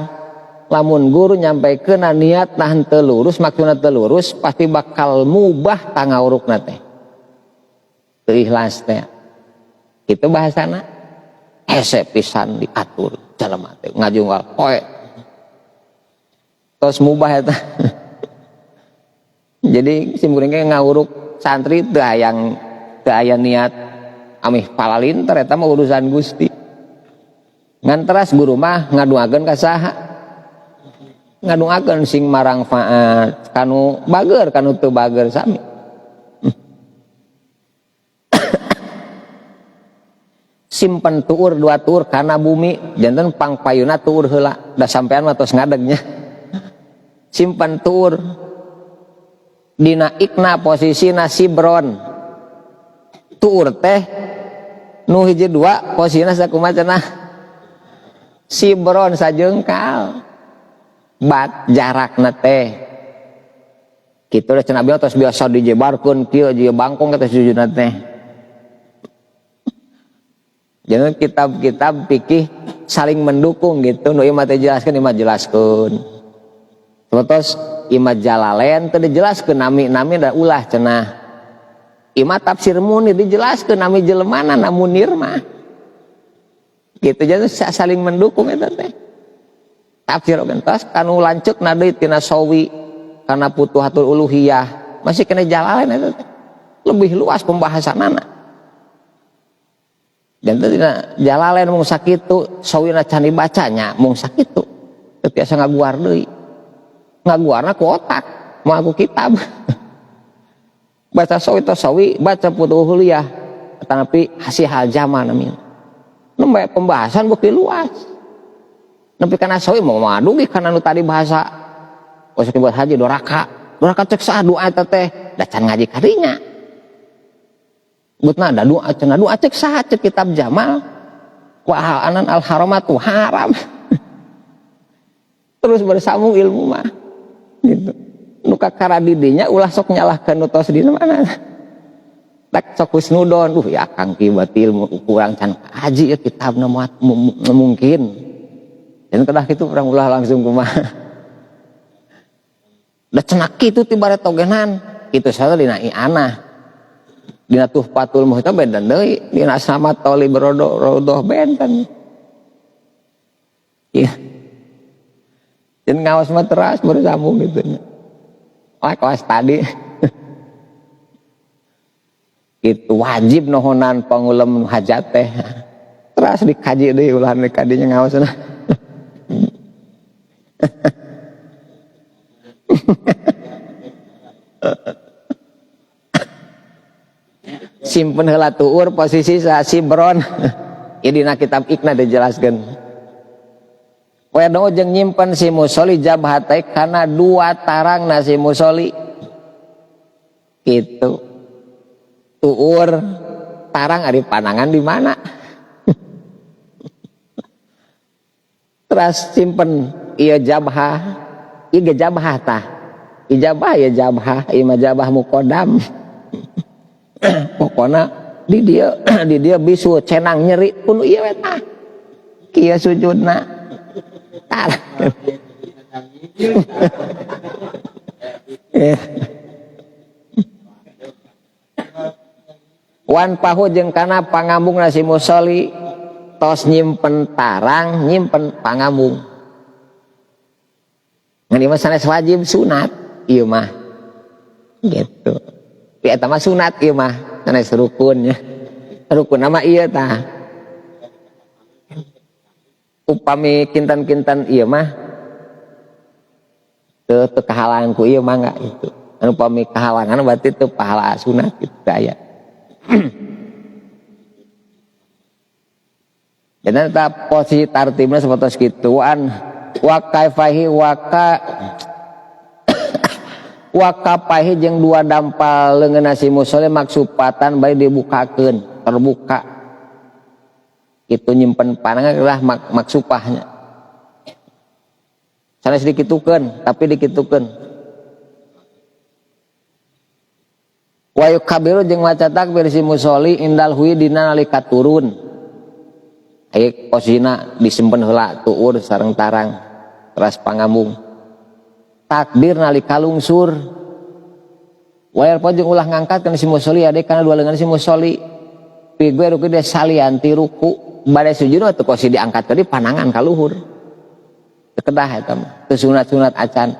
lamun guru nyampaikeun niat nah henteu lurus maksudna teu lurus pasti bakal mubah tangawurukna teh. Teu ikhlas teh. Kitu bahasana. Hese pisan diatur jelema teh ngajunggal poe. Tos mubah eta. Jadi simkuring ge ngawuruk santri teu aya niat amih palalinter eta mah urusan Gusti. Ngan teras guru mah ngaduakeun ka saha? Ngaduakeun sing marangfaat, kanu bager kanu teu bager sami. Simpen tuur 2 tuur kana bumi, janten pangpayuna tuur heula, da sampean mah tos ngadegnya. Simpen tuur dina ikna posisina sibron tuur teh nu hiji 2 posisina sakumaha cenah sibron sajengkal bat jarakna teh kitu da cenah bieu tos biasa dijebarkeun kieu jieu bangkong kata sujudna teh. Jangan kitab-kitab fikih saling mendukung gitu nu ieu mah teh jelaskeun imah jelaskeun terus Imam Jalalain teu dijelaskeun nami da ulah cenah. Imam Tafsir Munir dijelaskeun nami jelemana na Munir mah. Kitu jadi saling mendukung eta teh. Tafsir oge tos kanu lanceukna deui tina Sawi kana Futuhatul Uluhiyah masih kena Jalalain eta teh. Lebih luas pembahasanana. Dan teh dina Jalalain mung sakitu, Sawina can dibacanya mung sakitu. Teu tiasa ngaguar deui. Ngaguarna ku otak mau aku kitab baca sawi baca Futuhuliyah tapi hasil hal zaman amin nembe pembahasan beuki luas nepi kana sawi mau madugi kana nu tadi bahasa usah buat haji doraka cek saha doa eta teh da can ngaji kadinya beutna da doa cenah doa cek saha cek kitab Jamal wa anan al haramatu haram terus bersambung ilmu mah gitu. Nu kakara didinya ulah sok nyalahkeun nu tos dina mana. Tak sok husnudon, ya Kang ki batil kurang can kaji ya kitabna mungkin. Dan kedah kitu urang ulah langsung kumaha. Da cenah kitu tibare togenan, kitu saha dina i'anah. Dina Tuhfatul Muhta beda deui, dina Samat Thalib Rodoh benten. Iya. Dan ngawas mah teras bersambung gitu. Kawas tadi. Itu wajib nohonan pangulem hajat teh. Teras dikaji deui ulah dikadinya ngawasna. Simpen heula tuur posisi sibron. Ieu dina kitab Ikna dijelaskeun. Wedo jeung nyimpen si musoli jabhate kana 2 tarang na si musoli gitu tuur tarang ari panangan di mana terus simpen ieu jabhah ieu jabhah tah ijabah ya jabhah ieu mah jabah muqaddam pokona di dia bisu cenang nyeri pun ieu eta kieu sujudna wan pahu jeung kana pangambung nasi musoli tos nyimpen tarang nyimpen pangambung ngan ieu mah sanes wajib sunat ieu mah gitu tapi eta mah sunat ieu mah sanes rukunnya rukun nama ieu tah upami kintan-kintan ieu mah teu kahalangan ku ieu mah enggak itu anu upami kahalangan berarti teu pahala sunat gitu aya jadi eta posisi tartibna sapertos kituan wa kaifahi wakapahi jeung dua dampal leungeun si musolli maksupatan bae dibukakeun terbuka itu nyimpen panangan lah maksupahnya sanes dikitukeun tapi dikitukeun wa yukabiru jeung maca takbir si musolli indal hui dina nalika turun aya posisina disimpen heula tuur sareng tarang teras pangambung takbir nalika lungsur wayar pojong ulah ngangkat kana si musolli ade kana dua leungeun si musolli pigue ruku dia salianti ruku bade sujud atuh kosi diangkat tadi panangan ka luhur teu kedah eta mah teu sunat-sunat acan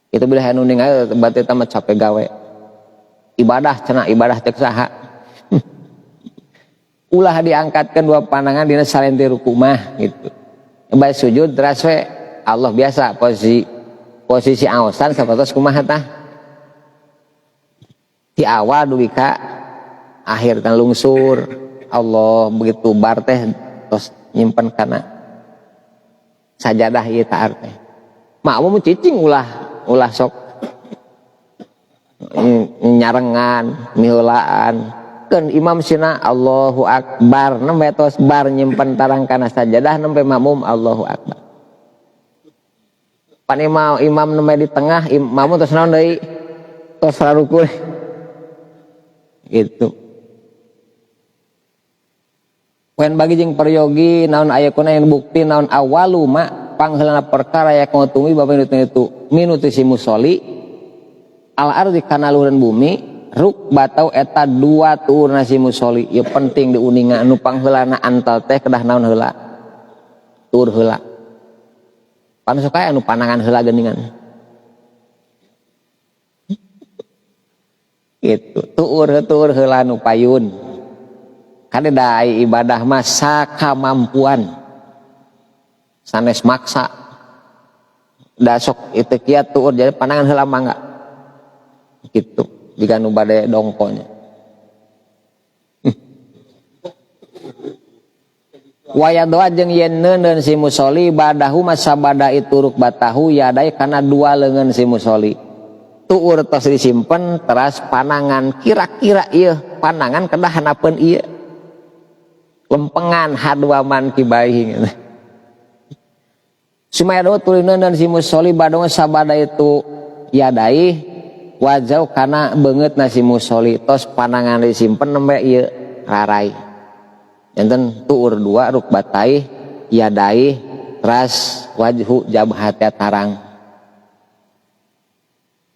itu bila anu ningali berarti eta mah capek gawe ibadah cenah ibadah teu saha ulah diangkatkeun dua panangan dina salianti ruku mah gitu bade sujud teras we Allah biasa posisi aosan sapertos kumaha tah di awal duwi ka akhir kan lungsur Allah begitu bar teh terus nyimpen kana sajadah ieu tah teh makmum cicing ulah sok nyarengan miheulaan keun imam sina Allahu akbar nembe tos bar nyimpen tarang kana sajadah nembe makmum Allahu akbar pan imam nembe di tengah makmum tos naon deui tos raruku gitu wen bagi jeung peryogi naon aya kuna yang bukti naon awalu ma pangheulana perkara aya ngotumi bapak itu minuti si musolli al ardi kana luhureun bumi ruk batau eta dua tuurna si musolli ieu penting diuningan anu pangheulana antal teh kedah naon heula tuur heula pan sok aya anu panangan heula geuningan gitu tuur heula nu payun kadedai ibadah mah sakamampuan sanes maksa da sok itu kieu tuur jadi panangan heula mangga gitu jika nu bade dongkonya waya doa jeung yen neuneun si musolli badahu masabada itu ruk batahu yadai kana dua leungeun si musolli tuur tos disimpen teras panangan kira-kira ieu panangan kedah hanapeun ieu lempengan hadwa man kibaihi sumayado tulineun si musolli badong sabada itu yadai wajau kana beungeutna si musolli tos panangan disimpen nembe ieu rarai enten tuur dua rukbatai yadai teras wajhu jabhatnya tarang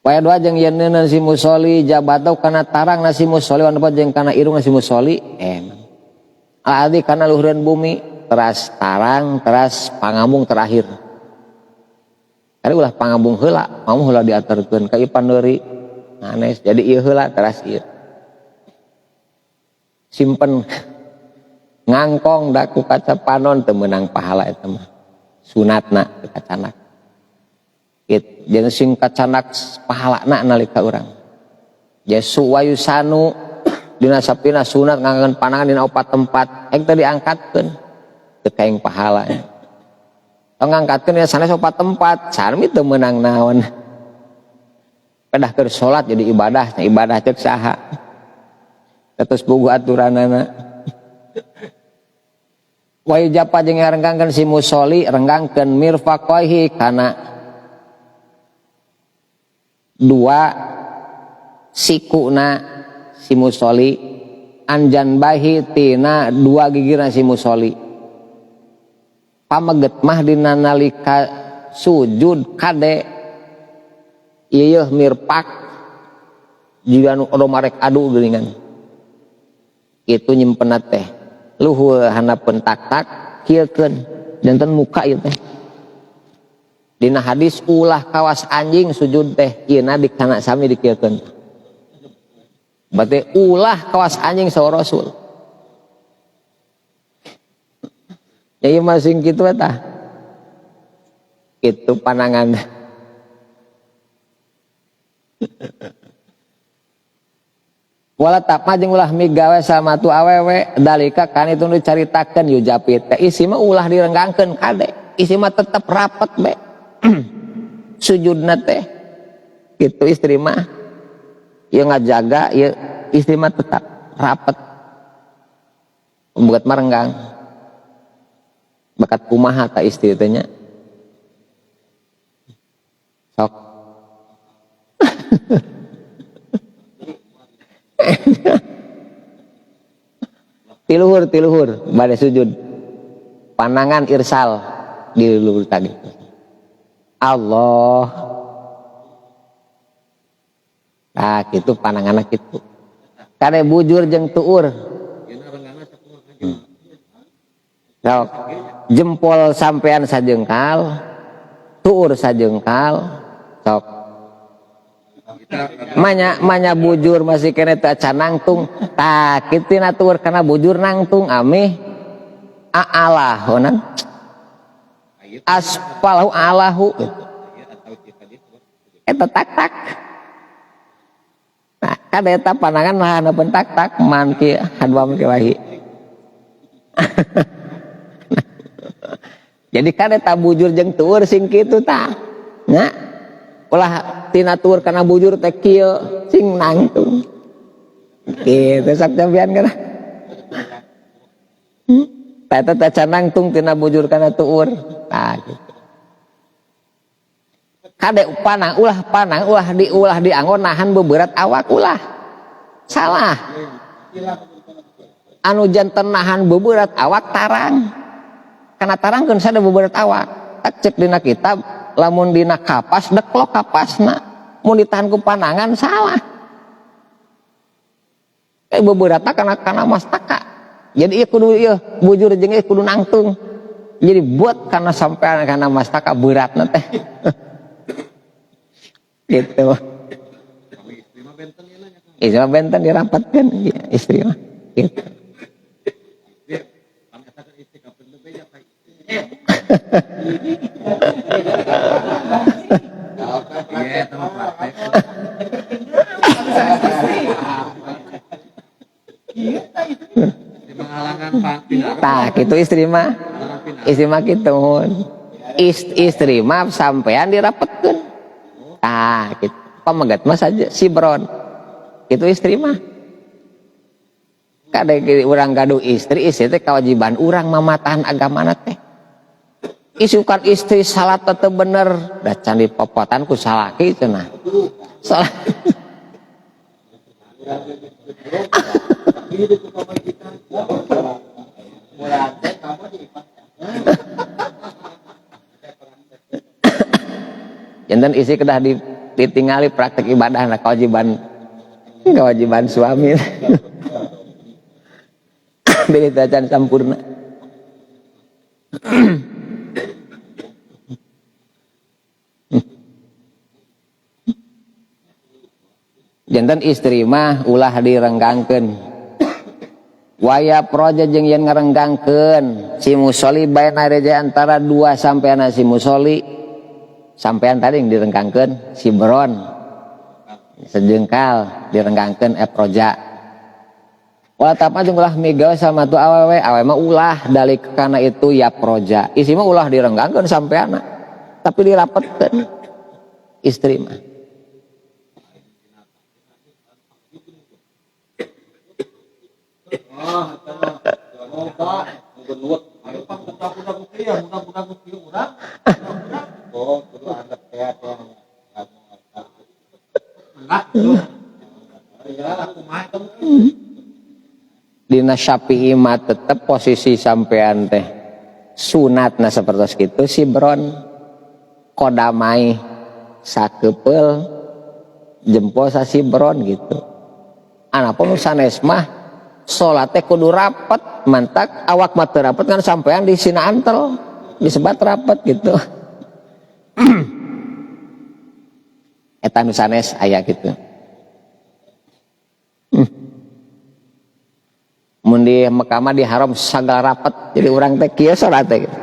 waya doa jeung yen neuneun si musolli jabatau kana tarang na si musolli wan jeung kana irung na si musolli aladi kana luhureun bumi teras tarang teras pangambung terakhir kali ulah pangambung heula mau heula diaturkeun ka ipan deuri anes jadi ieu heula teras ieu simpen ngangkong da ku kaca panon teu meunang pahala eta mah sunatna teu kacanak jeung sing kacanak pahalana nalika urang jesu wayusanu dina sapina sunat nganggeun panangan dina 4 tempat teh diangkatkeun teu kaeng pahala tong ngangkatkeun dina sanes 4 tempat sarmi teu meunang naon pedah keur salat jadi ibadah ceuk saha terus boga aturanana wa ijapa jeung renggangkeun si musolli renggangkeun mirfaqaihi kana dua sikuna si musolli anjan bahi tina dua gigirna si musolli pameget mah dina nalika sujud kade ieu mirpak jiga nu odomarek adu geuningan itu nyimpenna teh luhur hanapeun tak-tak kieukeun janten muka ieu teh dina hadis ulah kawas anjing sujud teh ieuna dikana sami dikieukeun berarti ulah kawas anjing saha Rasul jadi masing kitu eta itu panangan wala tapma jeung ulah migawe samatu awewe dalika kan itu dicaritakeun yu japit teh isi mah ulah direnggangkeun kade isi mah tetep rapet be sujudna teh gitu istri mah ieu ngajaga ieu istri mah tetap rapet buat merenggang bakat kumaha ka istri teh nya sok tiluhur bade sujud panangan irsal di luhur tadi Allah nah gitu pananganna kitu kade bujur jeung tuur sok jempol sampean sajengkal tuur sajengkal sok manya bujur masih kena tak canangtung tak kitina tuur karena bujur nangtung amih aalah honan aspalahu alahu eta tak nah kada eta panangan mahana pun tak man ki hadwa ki wahi jadi kada eta bujur jeung tuur sing kitu tah nya ulah tina tuur kana bujur teh kieu sing nangtung kitu sak sampean kana eta teh can nangtung tina bujur kana tuur tah gitu kade panang ulah dianggo nahan beberat awak ulah salah anu janten nahan beberat awak tarang kana tarangkeun sada beberat awak tak cek dina kitab lamun dina kapas deklok kapasna mun ditahan ku panangan salah beberapa kana mastaka jadi ieu kudu ieu bujur jeung ieu kudu nangtung jadi buat kana sampean kana mastaka beratna teh gitu istri mah benten dirapatkeun istri mah gitu tah gitu istri mah gitu istri mah sampean dirapetkeun tah gitu pamagat mah saja sibron itu istri mah kada urang gaduh istri teh kewajiban urang mamatahan agamana teh isukan istri salat tetep bener dah can dipopotan ku salaki cenah salah jantan isi kedah ditinggali praktek ibadah nah kewajiban suami beli tajan sampurna jantan istri mah ulah direnggangkeun waya proja jeung yen ngarenggangkeun si musoli baena reja antara 2 sampean si musoli sampean tadi yang direnggangkeun si bron sejengkal direnggangkeun proja wala tapma jeung ulah migawe sama tu awewe mah ulah dalik kana itu ya proja isi mah ulah direnggangkeun sampeana tapi dirapetkeun istri mah dina Syafi'i mah tetep posisi sampean teh sunatna sapertos kitu si bron kodamai sakepeul jempol sa si bron gitu anapun sanes mah salat teh kudu rapet mantak awak mah teu rapet kan sampean di sina antel disebat rapet gitu eta nu sanes aya gitu mun di Mekah mah di haram sagala rapet jadi urang teh kieu salat teh gitu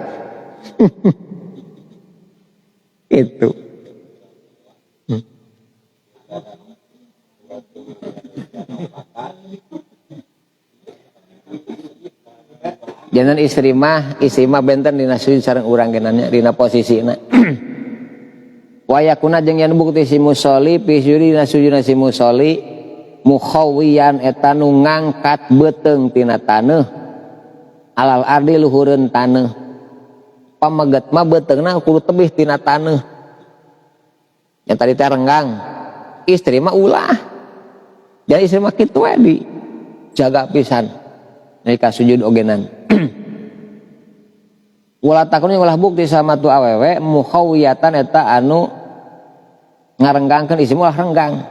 itu Jangan istri mah benten dina sujud sareng urang genannya dina posisina. Wayakuna jeung yen bukti si musolli fi sujudi dina sujudna si musolli mukhawwiyan eta nu ngangkat beuteung tina taneuh alal ardi luhureun taneuh. Pameget mah beuteungna kudu tebih tina taneuh. Yang tadi teh renggang. Istri mah ulah. Jadi istri mah kitu we di jaga pisan. Nalika sujud ogenan. Wala takun ulah bukti sama tu awewe mukhawiyatan eta anu ngarenggangkeun isi ulah renggang.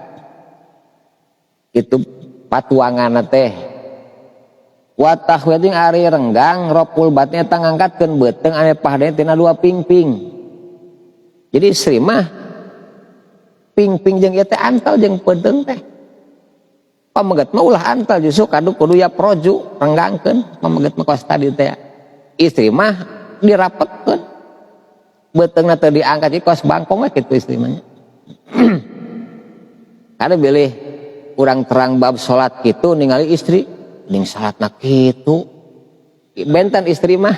Itu patuanganna teh. Wa tahwiding ari renggang rokul batnya eta ngangkatkeun beuteung anu pahdena tina dua pingping. Jadi istri mah pingping jeung ieu teh antal jeung peudeung teh. Pameget mah ulah antal justru kudu ya proju renggangkeun pameget mah kos tadi teh. Istri mah dirapetkeun beuteungna teu diangkat ieu kos bangkong we kitu istri mah. Kada bilih urang terang bab salat kitu ningali istri ning salatna kitu. Benten istri mah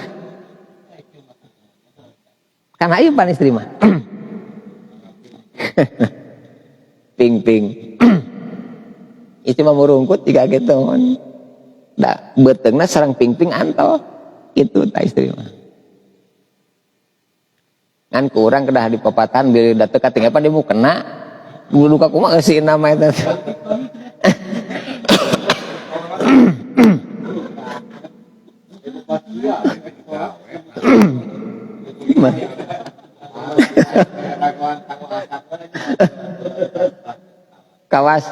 kan aya pan istri mah. Ping-ping. Istri mah murungkut juga gitu. Da beuteungna sareng ping-ping antol. Itu ta istri mah. Ngan ku urang kedah di papatan bilih da teu katinggappan dia mau kena bulu ka kumaha eusi nama eta. Kawas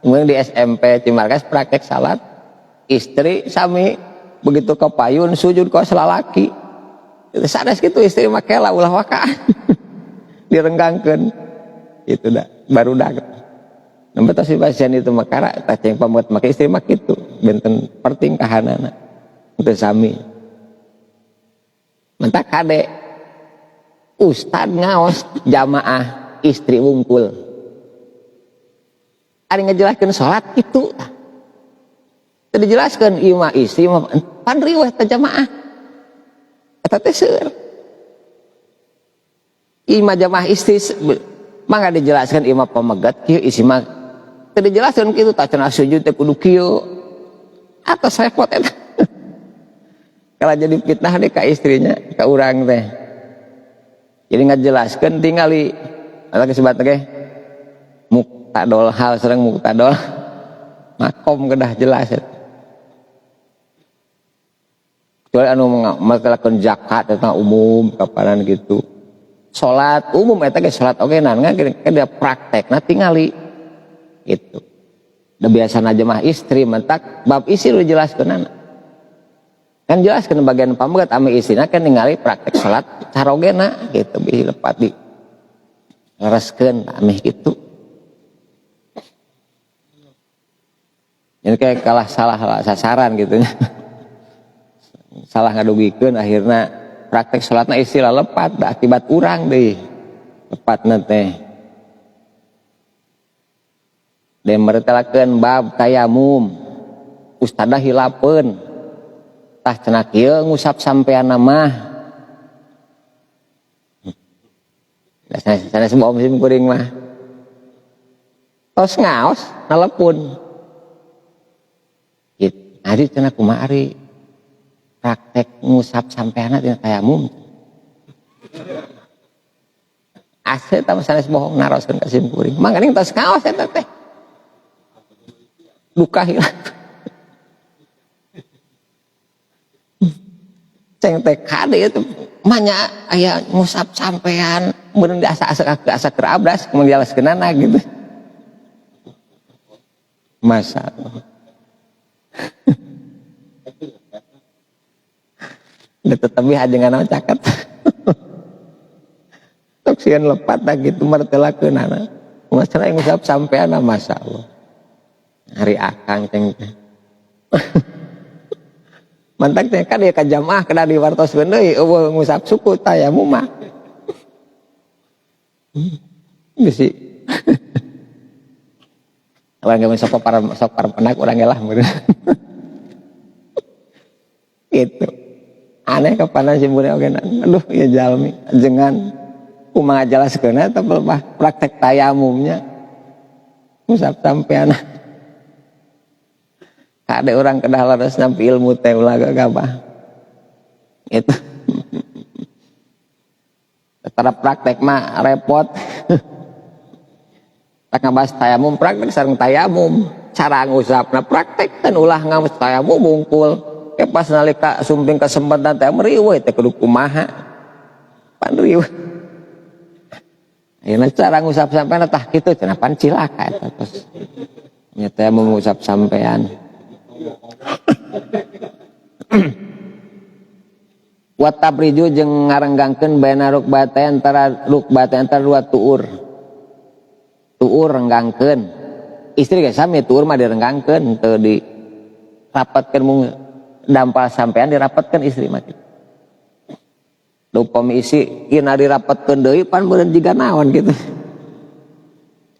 mung di SMP Cimargas praktek salat istri sami begitu kepayun sujud kos lalaki sanes gitu istri make lah ulah waka direnggangkeun itu dah baru dah nembe tos pasien itu makara tah ceng pamuat make istri mah kitu benten pertingkahanana teu sami mentak kade ustad ngaos jamaah istri wungkul ari ngajelaskeun salat kitu tah teu dijelaskeun ieu mah istri mah pan riweuh teh jamaah eta teh seueur ieu mah jamaah istri mangga dijelaskeun ieu mah pameget kieu isi mah teu dijelaskeun kitu tah cenah sujud teh kudu kieu atos repot eta kalau jadi fitnah deh ka istrinya ka urang teh jadi ngajelaskeun tingali eta sebat ge muktadol hal sareng muktadol makom kedah jelas eta kecuali anu mengelakukan zakat tentang umum kapanan gitu salat umum eta ge salat ogenan kada praktekna tingali gitu da biasana jemaah istri mentak bab istri lu jelaskeunana kan jelaskeun bagian pameget ame istrina kan ningali praktek salat carogena gitu bisi lepat di lereskeun ame kitu ini kayak kalah salah sasaran gitu nya salah ngadugikeun akhirna praktek salatna istilah lepat da akibat urang deui lepatna teh dan meretelakeun bab tayamum ustadah hilapeun tah cenah kieu ngusap sampean mah sanes bohong sim kuring mah tos ngaos nalepun gitu ari cenah kumaha ari praktek ngusap sampeana tina tayamum ase tah sanes bohong naroskeun ka sim kuring mangga ning tos kaos eta teh duka hilang ceng teh kade itu manya aya ngusap sampean meureun asa kerabdas kemudian dijelaskeunana gitu masalah tetapi hajengan caket tok sieun lepat tah kitu martelakeunana masalah ngusap sampean masyaallah hari akang ceng teh mantak teh kan ya ka jamaah kada diwartoskeun deui eueuh ngusap suku tayamum mah bisi orang gak sok para penak orang lah gitu aneh kapan sih mulai oke aduh ya jalmi jangan kumaha jelaskeun eta praktek tayamumnya usap sampean kade orang kedah laras nampi ilmu teh ulah gagah itu secara praktek mah repot tak ngabas tayamum praktek sareng tayamum cara ngusapna praktek kan ulah ngabas tayamum bungkul ke pas nalika sumping kesempatan teh meriweuh teh kudu kumaha pan riweuh ayeuna cara ngusap sampean tah kitu cenah pan cilaka eta tos nya teh mengusap sampean wa tabriju jeung ngarenggangkeun baina rukbate antara dua tuur renggangkeun istri ge sami tuur mah direnggangkeun teu dirapatkeun mung dampal sampean dirapatkeun istri mah kitu upami isi ieu na dirapatkeun deui pan beureun jiga naon kitu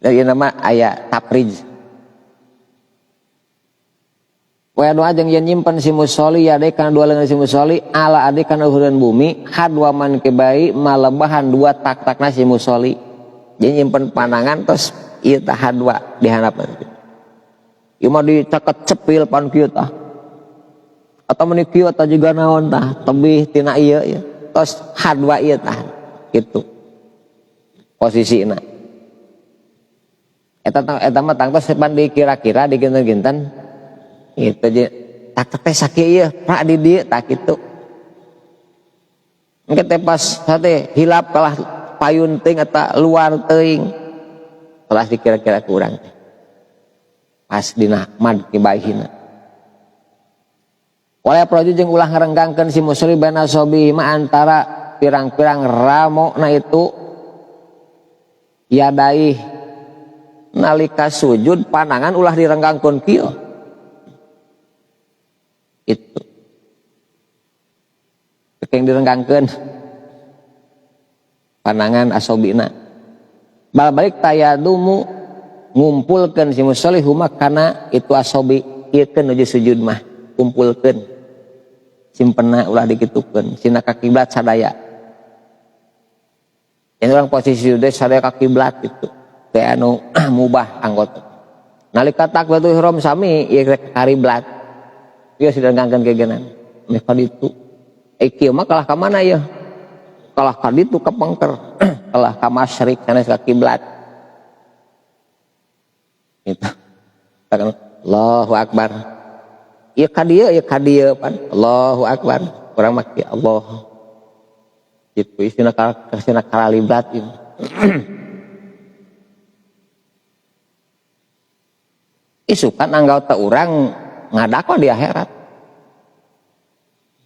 da ieu mah aya taprij wa doa jeung yen nyimpen si musolli ya dek kana dua leungeun si musolli ala ade kana uhureun bumi hadwa man kebai malebahan dua tak-takna si musolli jadi nyimpen panangan terus ieu tah hadwa dihandapna ieu mah dicaket cepil pan kieu tah atau menikah atau juga naon tah tebih tina iya ya tos hadwa iya tah gitu posisinya eta mah tangtos sepan dikira-kira diginten-ginten itu je tak teh sakieu ieu pra di dieu tak kitu engke teh pas sate hilap kalah payun teuing eta luar teuing telah dikira-kira ku urang teh pas dina mad kibaihina oleh proju jeung ulah ngarenggangkeun si musri baina sobi ma antara pirang-pirang ramokna itu yadai nalika sujud panangan ulah direnggangkeun kieu itu keng direnggangkeun panangan asobina bal-balik tayadumu ngumpulkeun si musli huma kana itu asobi ieu keun nuju sujud mah kumpulkeun simpena ulah dikitukeun sina ka kiblat sadaya yang orang posisi sujud sadaya ka kiblat itu teh anu mubah anggota nalika takbiratul ihram sami ieu ka kiblat ieu sidangkeun kegenan meh ka ditu kieu mah kalah ka mana ieu kalah ka ditu ka pengker kalah ka masyrik kana ka kiblat itu Allahu akbar ieu ka dieu pan Allahu akbar urang mah ki Allah kitu istina kaliblat ieu isukan anggota urang ngadako di akhirat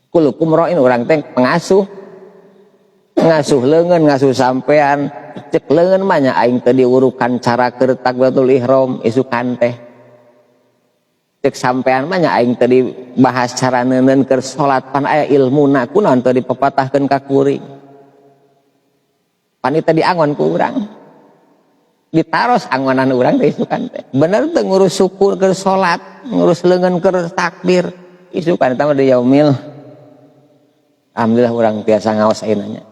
kulukum ra'in urang teh pengasuh leungeun ngasuh sampean cek leungeun mah nya aing teu diurukan cara keur takbiratul ihram isukan teh cek sampean mah nya aing teu dibahas cara neuneun keur salat pan aya ilmuna kunaon teu dipepatahkeun ka kuring pan teh diangon ku urang ditaros angonan urang teh isukan teh bener teu ngurus syukur keur salat ngurus leungeun keur takbir isukan eta mah di yaumil alhamdulillah urang tiasa ngaos ayeuna nya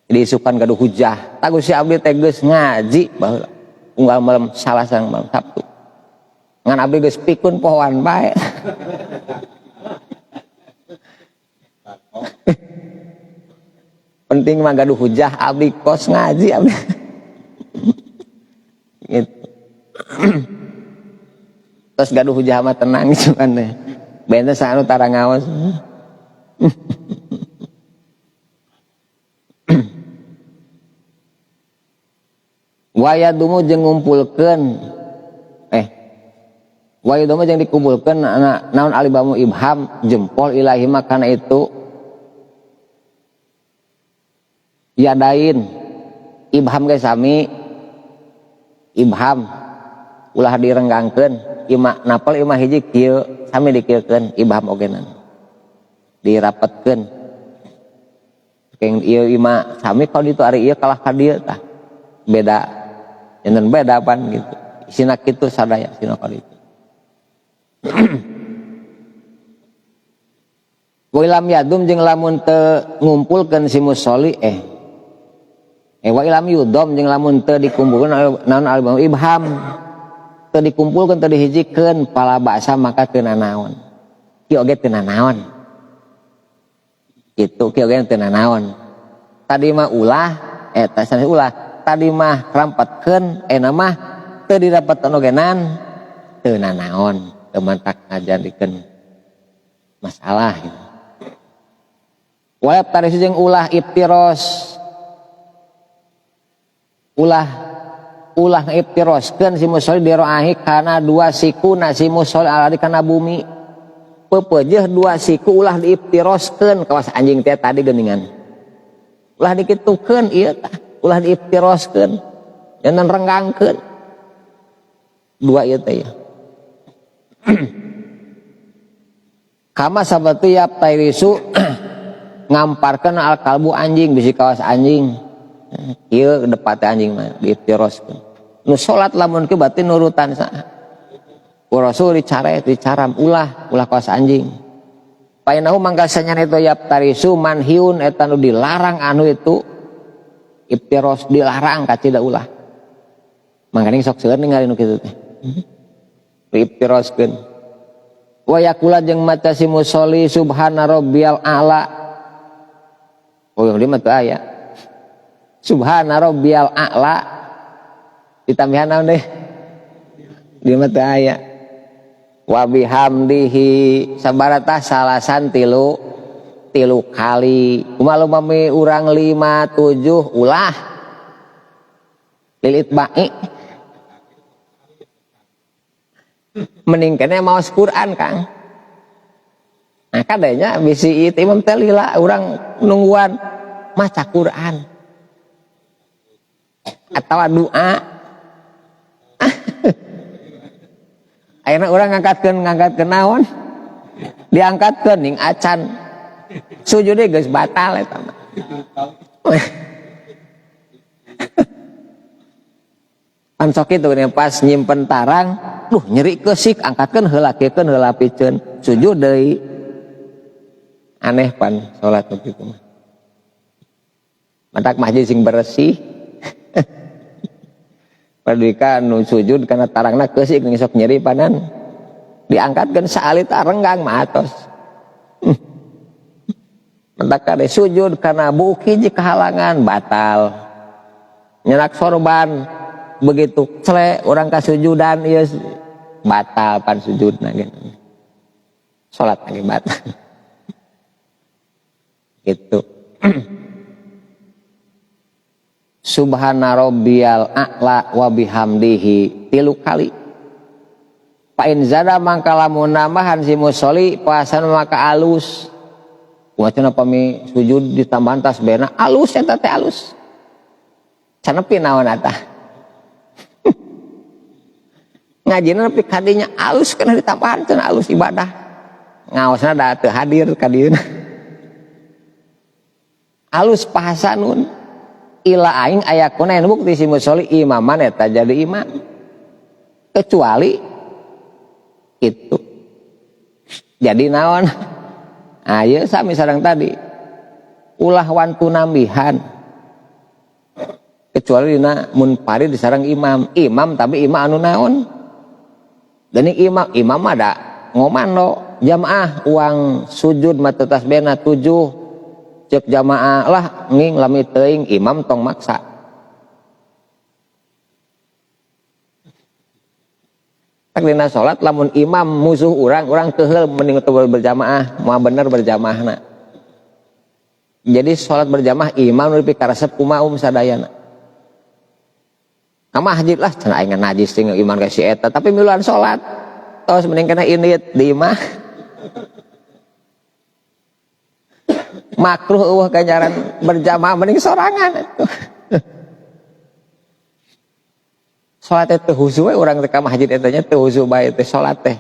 jadi isukan gaduh hujah tagu si abdi teh geus ngaji baheula unggal malam Salasa malam Sabtu ngan abdi geus pikun pohoan bae penting mah gaduh hujah abdi kos ngaji abdi gitu terus gaduh hujah mah tenang gitu kan teh bente saanu tara ngaos wayadumu jeung ngumpulkeun wayadumu jeung dikumpulkeun naon alibamu ibham jempol ilahi makana itu yadain ibham ge sami ibham ulah direnggangkeun ima napal ima hiji kieu sami dikieukeun ibham ogenan dirapetkeun keng ieu ima sami kalau ditu ari ieu kalah ka dieu tah beda enten beda pan gitu isina kitu sadaya sina kali. Wa ilam yadum jeung lamun teu ngumpulkeun si musolli wa ilam yudom jeung lamun teu dikumpulkeun naon al ibham teu dikumpulkeun teu dihijikeun pala basa maka teu nanaon. Kieu oge teu nanaon. Kitu kieu oge teu nanaon. Tadi mah ulah sanes ulah tadi mah rampatkeun mah teu didapetan ogenan teu nanaon teu mantak ngajadikeun masalah gitu. Wa tarisi jeung ulah ibtiros ulah ngibtiroskeun si musolli diroahi kana dua siku na si musolli aladi kana bumi pepeujeuh dua siku ulah diibtiroskeun kawas anjing teh tadi geuningan ulah dikitukeun ieu tah ulah diibtiroskeun jangan renggangkeun dua ieu teh ya kama sabatu yap tairisu ngamparkeun al kalbu anjing bisi kawas anjing ieu depat anjing mah diibtiroskeun nu salat lamun ke berarti nurutan saha ku rasul dicaram ulah kawas anjing painahu mangga sanyana itu yap tarisu manhiun eta nu dilarang anu itu ibtiros dilarang kacida ulah mangga sok seueur ningali nu kitu teh diibtiroskeun wa yakula jeung maca si musolli subhana rabbiyal a'la di mah teu aya subhana rabbiyal a'la ditambihan naon deh di mah teu aya wa bihamdihi sabaratah salasan tilu kali kumaha mami urang 5 7 ulah lilit ba'i mending kene maos Quran Kang nah kadenya bisi itu imam teh lila urang nungguan maca Quran atau doa akhirnya orang ngangkatkeun naon diangkatkeun ning acan sujudnya geus batal eta mah pan sok kitu pas nyimpen tarang nyeri keusik angkatkeun heula keukeun heula piceun sujud deui aneh pan salat kitu mah matak mah sing bersih padika nu sujud kana tarangna keusik ngisok nyeri panan diangkatkeun saalit renggang mah atos mentak kade sujud kana buki ji kahalangan batal nyenak sorban begitu cele urang kasujudan ieu batal pan sujudna gitu salat lagi batal gitu subhana rabbiyal a'la wa bihamdihi 3 kali pa in zada mangka lamun nambahan si musolli pasan maka alus wacana pami sujud ditambahan tasbihna alus eta teh alus canepi naon eta ngajina nepi kadinya alus kana ditambahan cenah alus ibadah ngaosna da teu hadir ka dieuna alus pahasanun ila aing ayakuna anu bukti si musolli imaman eta jadi imam kecuali itu jadi naon ayeuna sami sareng tadi ulah wantu nambihan kecuali dina mun pari disareng imam tapi imam anu naon dan imam ada ngomando jamaah uang sujud mata tasbihna 7 cek jamaah lah nging lami teuing imam tong maksa tak dina salat lamun imam musuh urang teu heul mending teu berjamaah moal bener berjamaahna jadi salat berjamaah imam nepi karesep kumaha sadayana ka masjid lah cenah aing najis ting iman ka si eta tapi miluan salat tos mending kana indit di imah makruh eueuh ganjaran berjamaah mending sorangan atuh. Salat teh husu we urang teh ka masjid eta nya teu husu bae teh salat teh.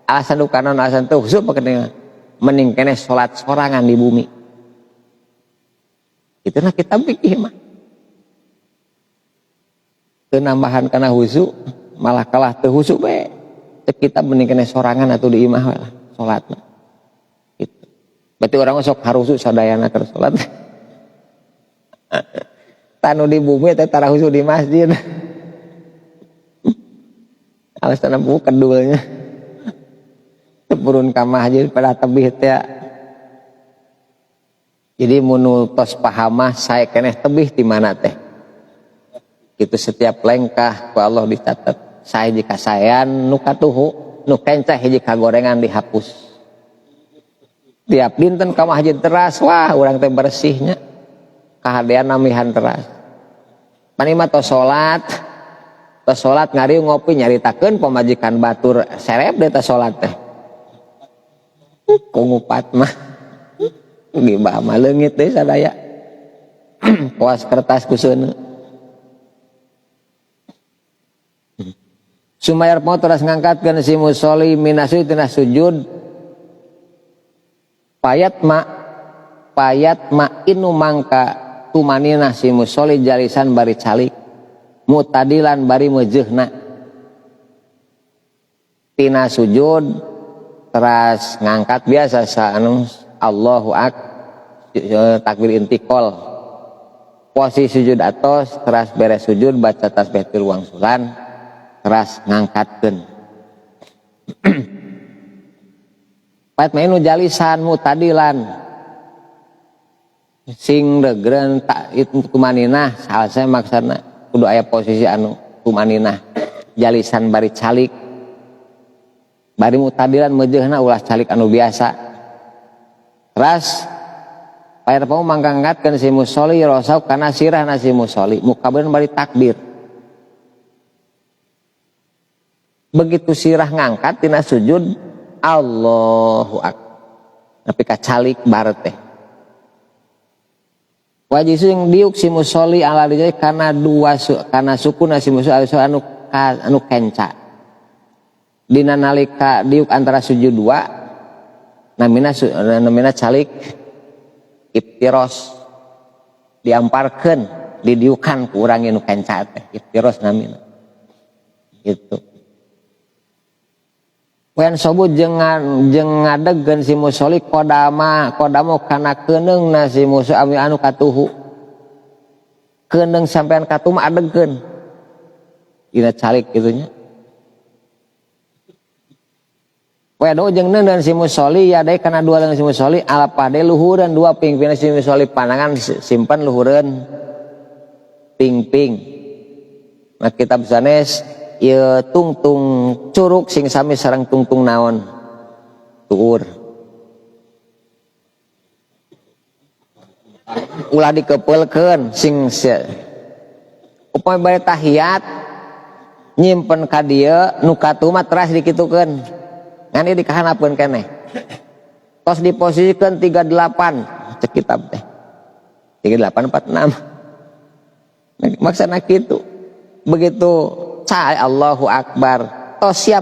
Alasan nu kana alasan teu husu pakeun mending keneh salat sorangan di bumi. Ituna kitab fikih mah. Teu nambahan kana husu malah kalah teu husuk we. Cek kita bening kene sorangan atuh di imah we lah salatna. Gitu. Berarti orang sok harusu sadayana keur salat. Tanu di bumi teh tara husuk di masjid. Alasan bu kedulnya. Tepurun ka masjid pada tebih teh. Jadi mun tos pahamah saya keneh tebih di mana teh. Itu setiap lengkah ku Allah dicatat. Saya jika sayan nu katuhu nu kencah hiji kagorengan dihapus. Tiap dinten ka masjid teras wah urang teh bersihnya. Kahadean namihan teras. Panima tos salat ngariung ngopi nyaritakeun pamajikan batur serep deui teh salat teh. Ku ngupat mah. Gibah mah leungit deui sadaya. Kuas kertas ku seuneu. Sumayar mau terus ngangkatkeun si musolli minasujud tina sujud. Payat ma inu mangka tumanina si musolli jalisan bari calik. Mutadilan bari meujeuna tina sujud teras ngangkat biasa saanu Allahu takbir intikal posisi sujud atos teras beres sujud baca tasbih wangsulan teras ngangkatkeun paet mainu jalisan mutadilan sing regreun tak itu kumaninah salasa maksana kudu aya posisi anu tumaninah jalisan bari calik bari mutadilan meujeuna ulah calik anu biasa teras paer pau mangangkatkeun si musolli rosau kana sirahna si musolli mukabeun bari takbir begitu sirah ngangkat tina sujud Allahu akbar nepi ka calik bar teh wajib sing diuk si musolli ala dijai karena karena sukuna si musolli anu kenca dina nalika diuk antara sujud dua namina calik iftiros diamparkeun didiukan ku urang anu kenca teh iftiros namina gitu wen sobut jeung ngadegkeun si musolli kodamo kana keuningna si musolli anu katuhu keuning sampean katuma adegkeun dina calik kitu nya wedo jeung neuneun si musolli ya dai kana dua leung si musolli alapade luhureun dua pingpingna si musolli pandangan simpen luhureun pingping nah kitab sanes ieu tungtung curug sing sami sareng tungtung naon tuur ulah dikepeulkeun sing upami bari tahiyat nyimpen ka dieu nu katu mah teras dikitukeun ngan ieu dikahanapeun keneh tos diposisikeun 38 cek kitab teh 3846 maksudna kitu begitu cai Allahu akbar tos siap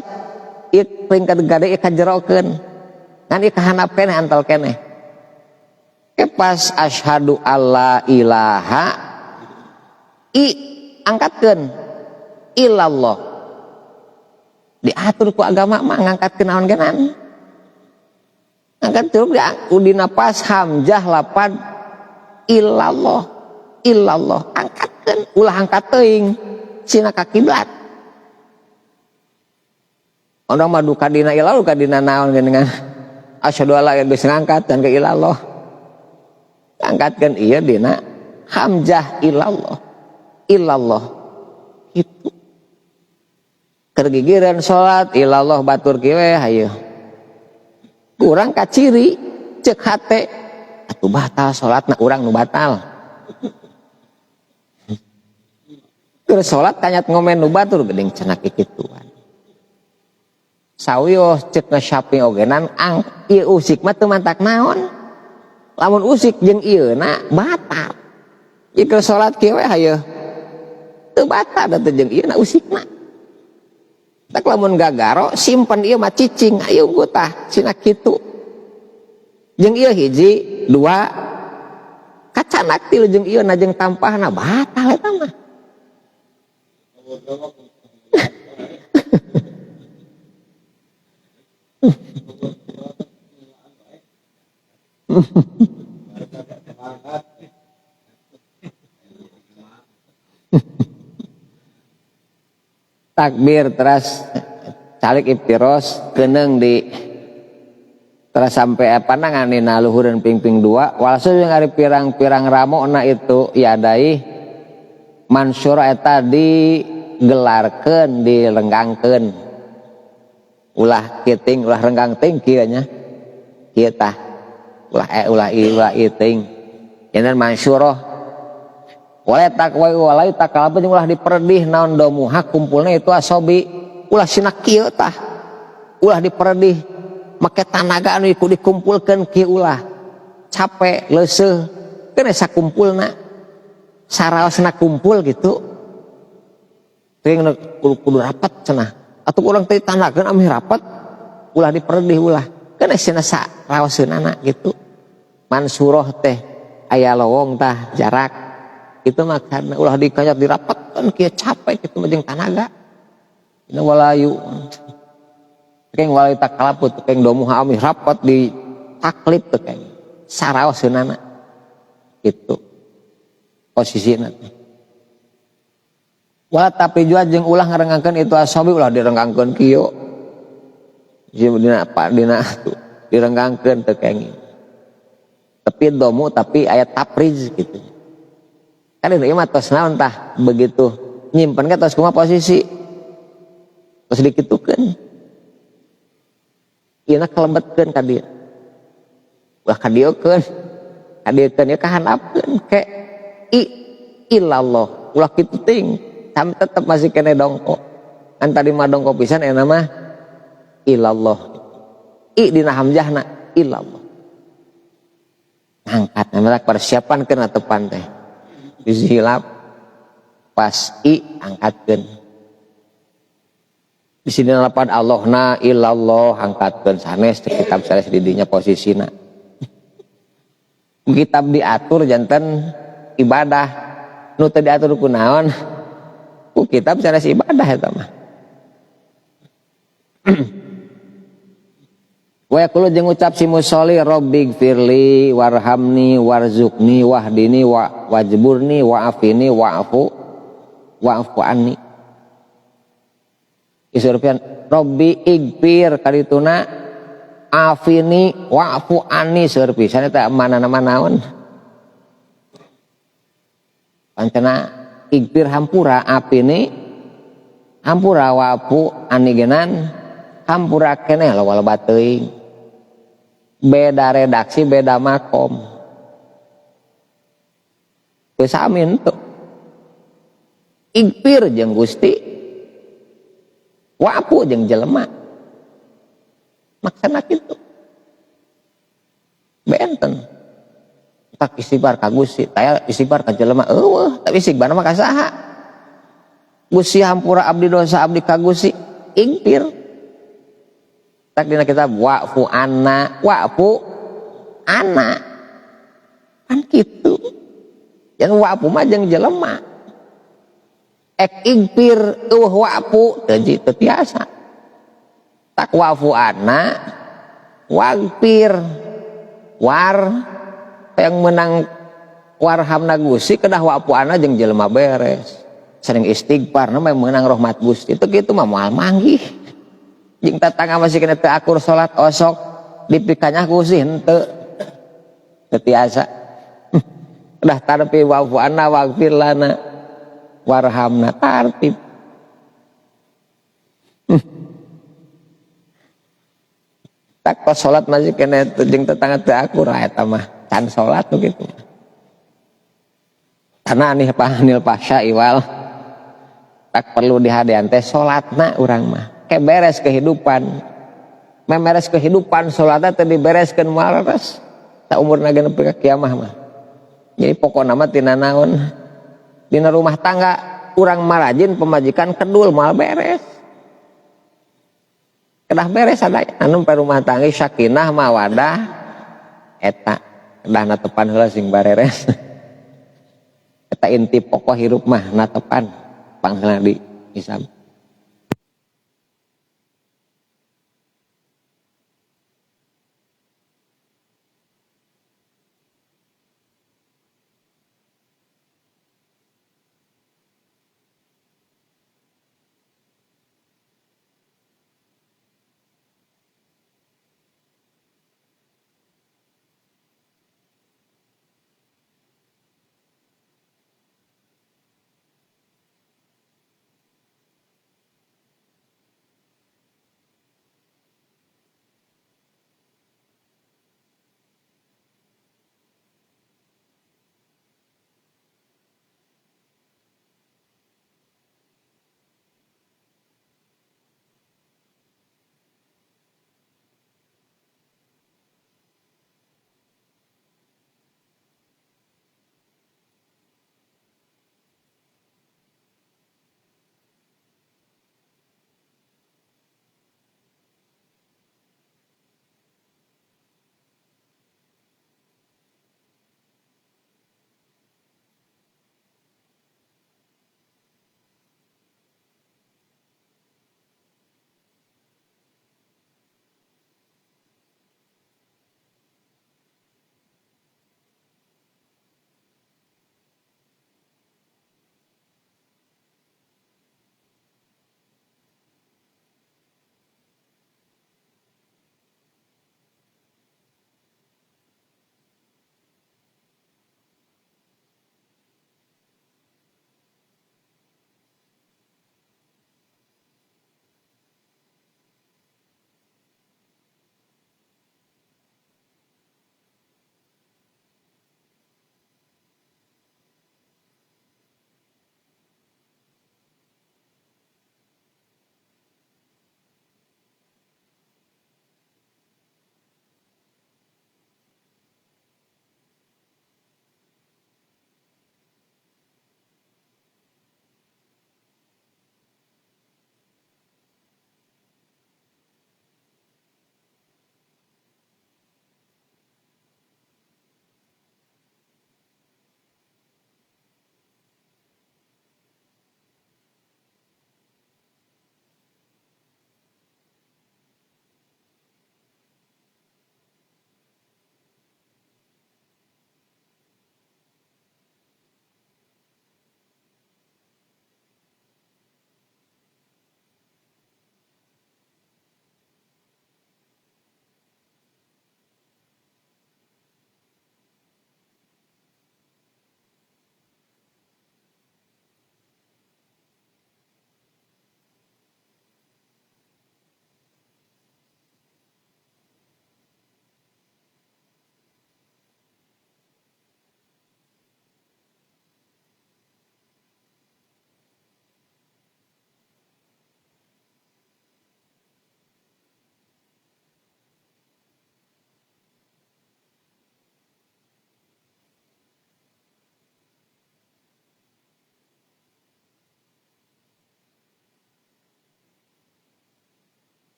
ieu peringkat gade ieu kajerokeun ngan ieu kahanap keneh antal keneh pas asyhadu alla ilaha angkatkeun illallah diatur ku agama mah ngangkatkeun naon genan angkat curug dina pas hamzah lapad illallah angkatkeun ulah angkat teuing cina ka kiblat orang madu kadina ilallah kadina naon dengan asyhadu alla ilaha illallah ngangkat dan ke ilallah angkatkeun ieu dina hamzah illallah itu kergigiran salat ilallah batur kieu hayu urang ka ciri ceuk hate atuh batal salatna urang nu batal keur salat tanyat ngomen nu batur geuning cenah kikituan sawiyoh ceuk nge-shopping ogenan ieu usik mah teu mantak naon lamun usik jeung ieuna batal ieu keur salat kieu we hayu teu batal da teu jeung ieuna usikna tak lamun gagaro simpen ieu mah cicing ayo gutah cenah kitu jeung ieu hiji dua kacanak tilu jeung ieuna jeung tampahna batal eta mah Takbir terus calik iftiros keneng di terus sampai apa nanganina luhureun ping-ping 2 walhasil yang ari pirang-pirang ramona itu iadai mansura eta digelarkeun direnggangkeun ulah kiting ulah renggang ting kieu nya kieu tah ulah iting yen mansyurah walai takalapa jeung ulah diperdih naon domuha kumpulna itu asobi ulah sinak kieu tah ulah diperdih make tanaga anu iku dikumpulkeun kieu ulah capek leuseuh keun sakumpulna saraosna kumpul gitu teuing kudu rapat cenah atuh urang teh tanageun amih rapat ulah diperdih ulah keun cenah saraoseunana gitu mansurah teh aya lowong tah jarak itu mah karena ulah dikanyat dirapatkeun kieu capek kitu mah jeung tanaga dina walayu keng walai takalaput keng domuha amih rapat di taklip teh keng saraoseunana gitu posisina wala tapi jua jeung ulah ngarengangkeun itu asabi ulah direngangkeun kieu dina apa dina direngangkeun teu keng tapi domu tapi aya tapriz gitu kan ieu mah tos naon tah begitu nyimpen ke tos kumaha posisi tos dikitukeun ieu na kalembetkeun ka dieu ulah kadiekeun ya kahandapkeun ke ilallah ulah kitu ting sampai tetap masih kena dongko kan tadi mah dongko pisan enak mah ilallah dina hamzahna ilallah ngangkat namanya persiapan kena tepan teh dihilap pas angkatkeun di sini lapan Allahna ilallah angkatkeun sanes kitab sanes di dinya posisina kitab diatur janten ibadah nu teu diatur kunaon ku kitab sanes ibadah eta mah wa yaqulu jeung ucap si musolli rabbighfirli warhamni warzuqni wahdini wajburni wa'afini wa'fu anni isurpian rabbi igfir karituna afini wa'fu anni seur pisan eta manana naon pancena igfir hampura apini hampura wa'fu anni genan hampura keneh loba teuing beda redaksi beda makom geus amin tuh igfir jeung Gusti wa'fu jeung jelema maksana kitu benten tak istighfar ka Gusti taya istighfar ka jelema eueuh tapi istighfar mah ka saha Gusti hampura abdi dosa abdi ka Gusti igfir tak dina kitab wa'fu anna kan gitu yang wa'fu mah jeung jelema ek igfir wa'fu teu tiasa tak wa'fu anna wagfir war yang menang warhamna Gusti kedah wa'fu anna jeung jelema beres sering istighfar namanya menang rahmat Gusti itu kitu mah moal manggih jeung tatangga masih kena teu akur salat osok dipikanyah Gusti henteu teu tiasa udah tartib wa'fu anna waghfir lana warhamna tartib tak kos salat masih kena jeung tatangga teu akur eta mah can salat tuh gitu karena aneh pahanil pasya iwal tak perlu dihadean teh salatna urang mah kayak beres kehidupan memeres kehidupan salatna teh dibereskeun moal res ta umurna geus nepi ka kiamah mah jadi pokona mah tina naon dina rumah tangga urang marajin pemajikan kedul moal beres kedah beres ada anu pe rumah tangga sakinah mawadah eta kedah natepan heula sing bareres eta inti pokok hirup mah natepan pangheula di Islam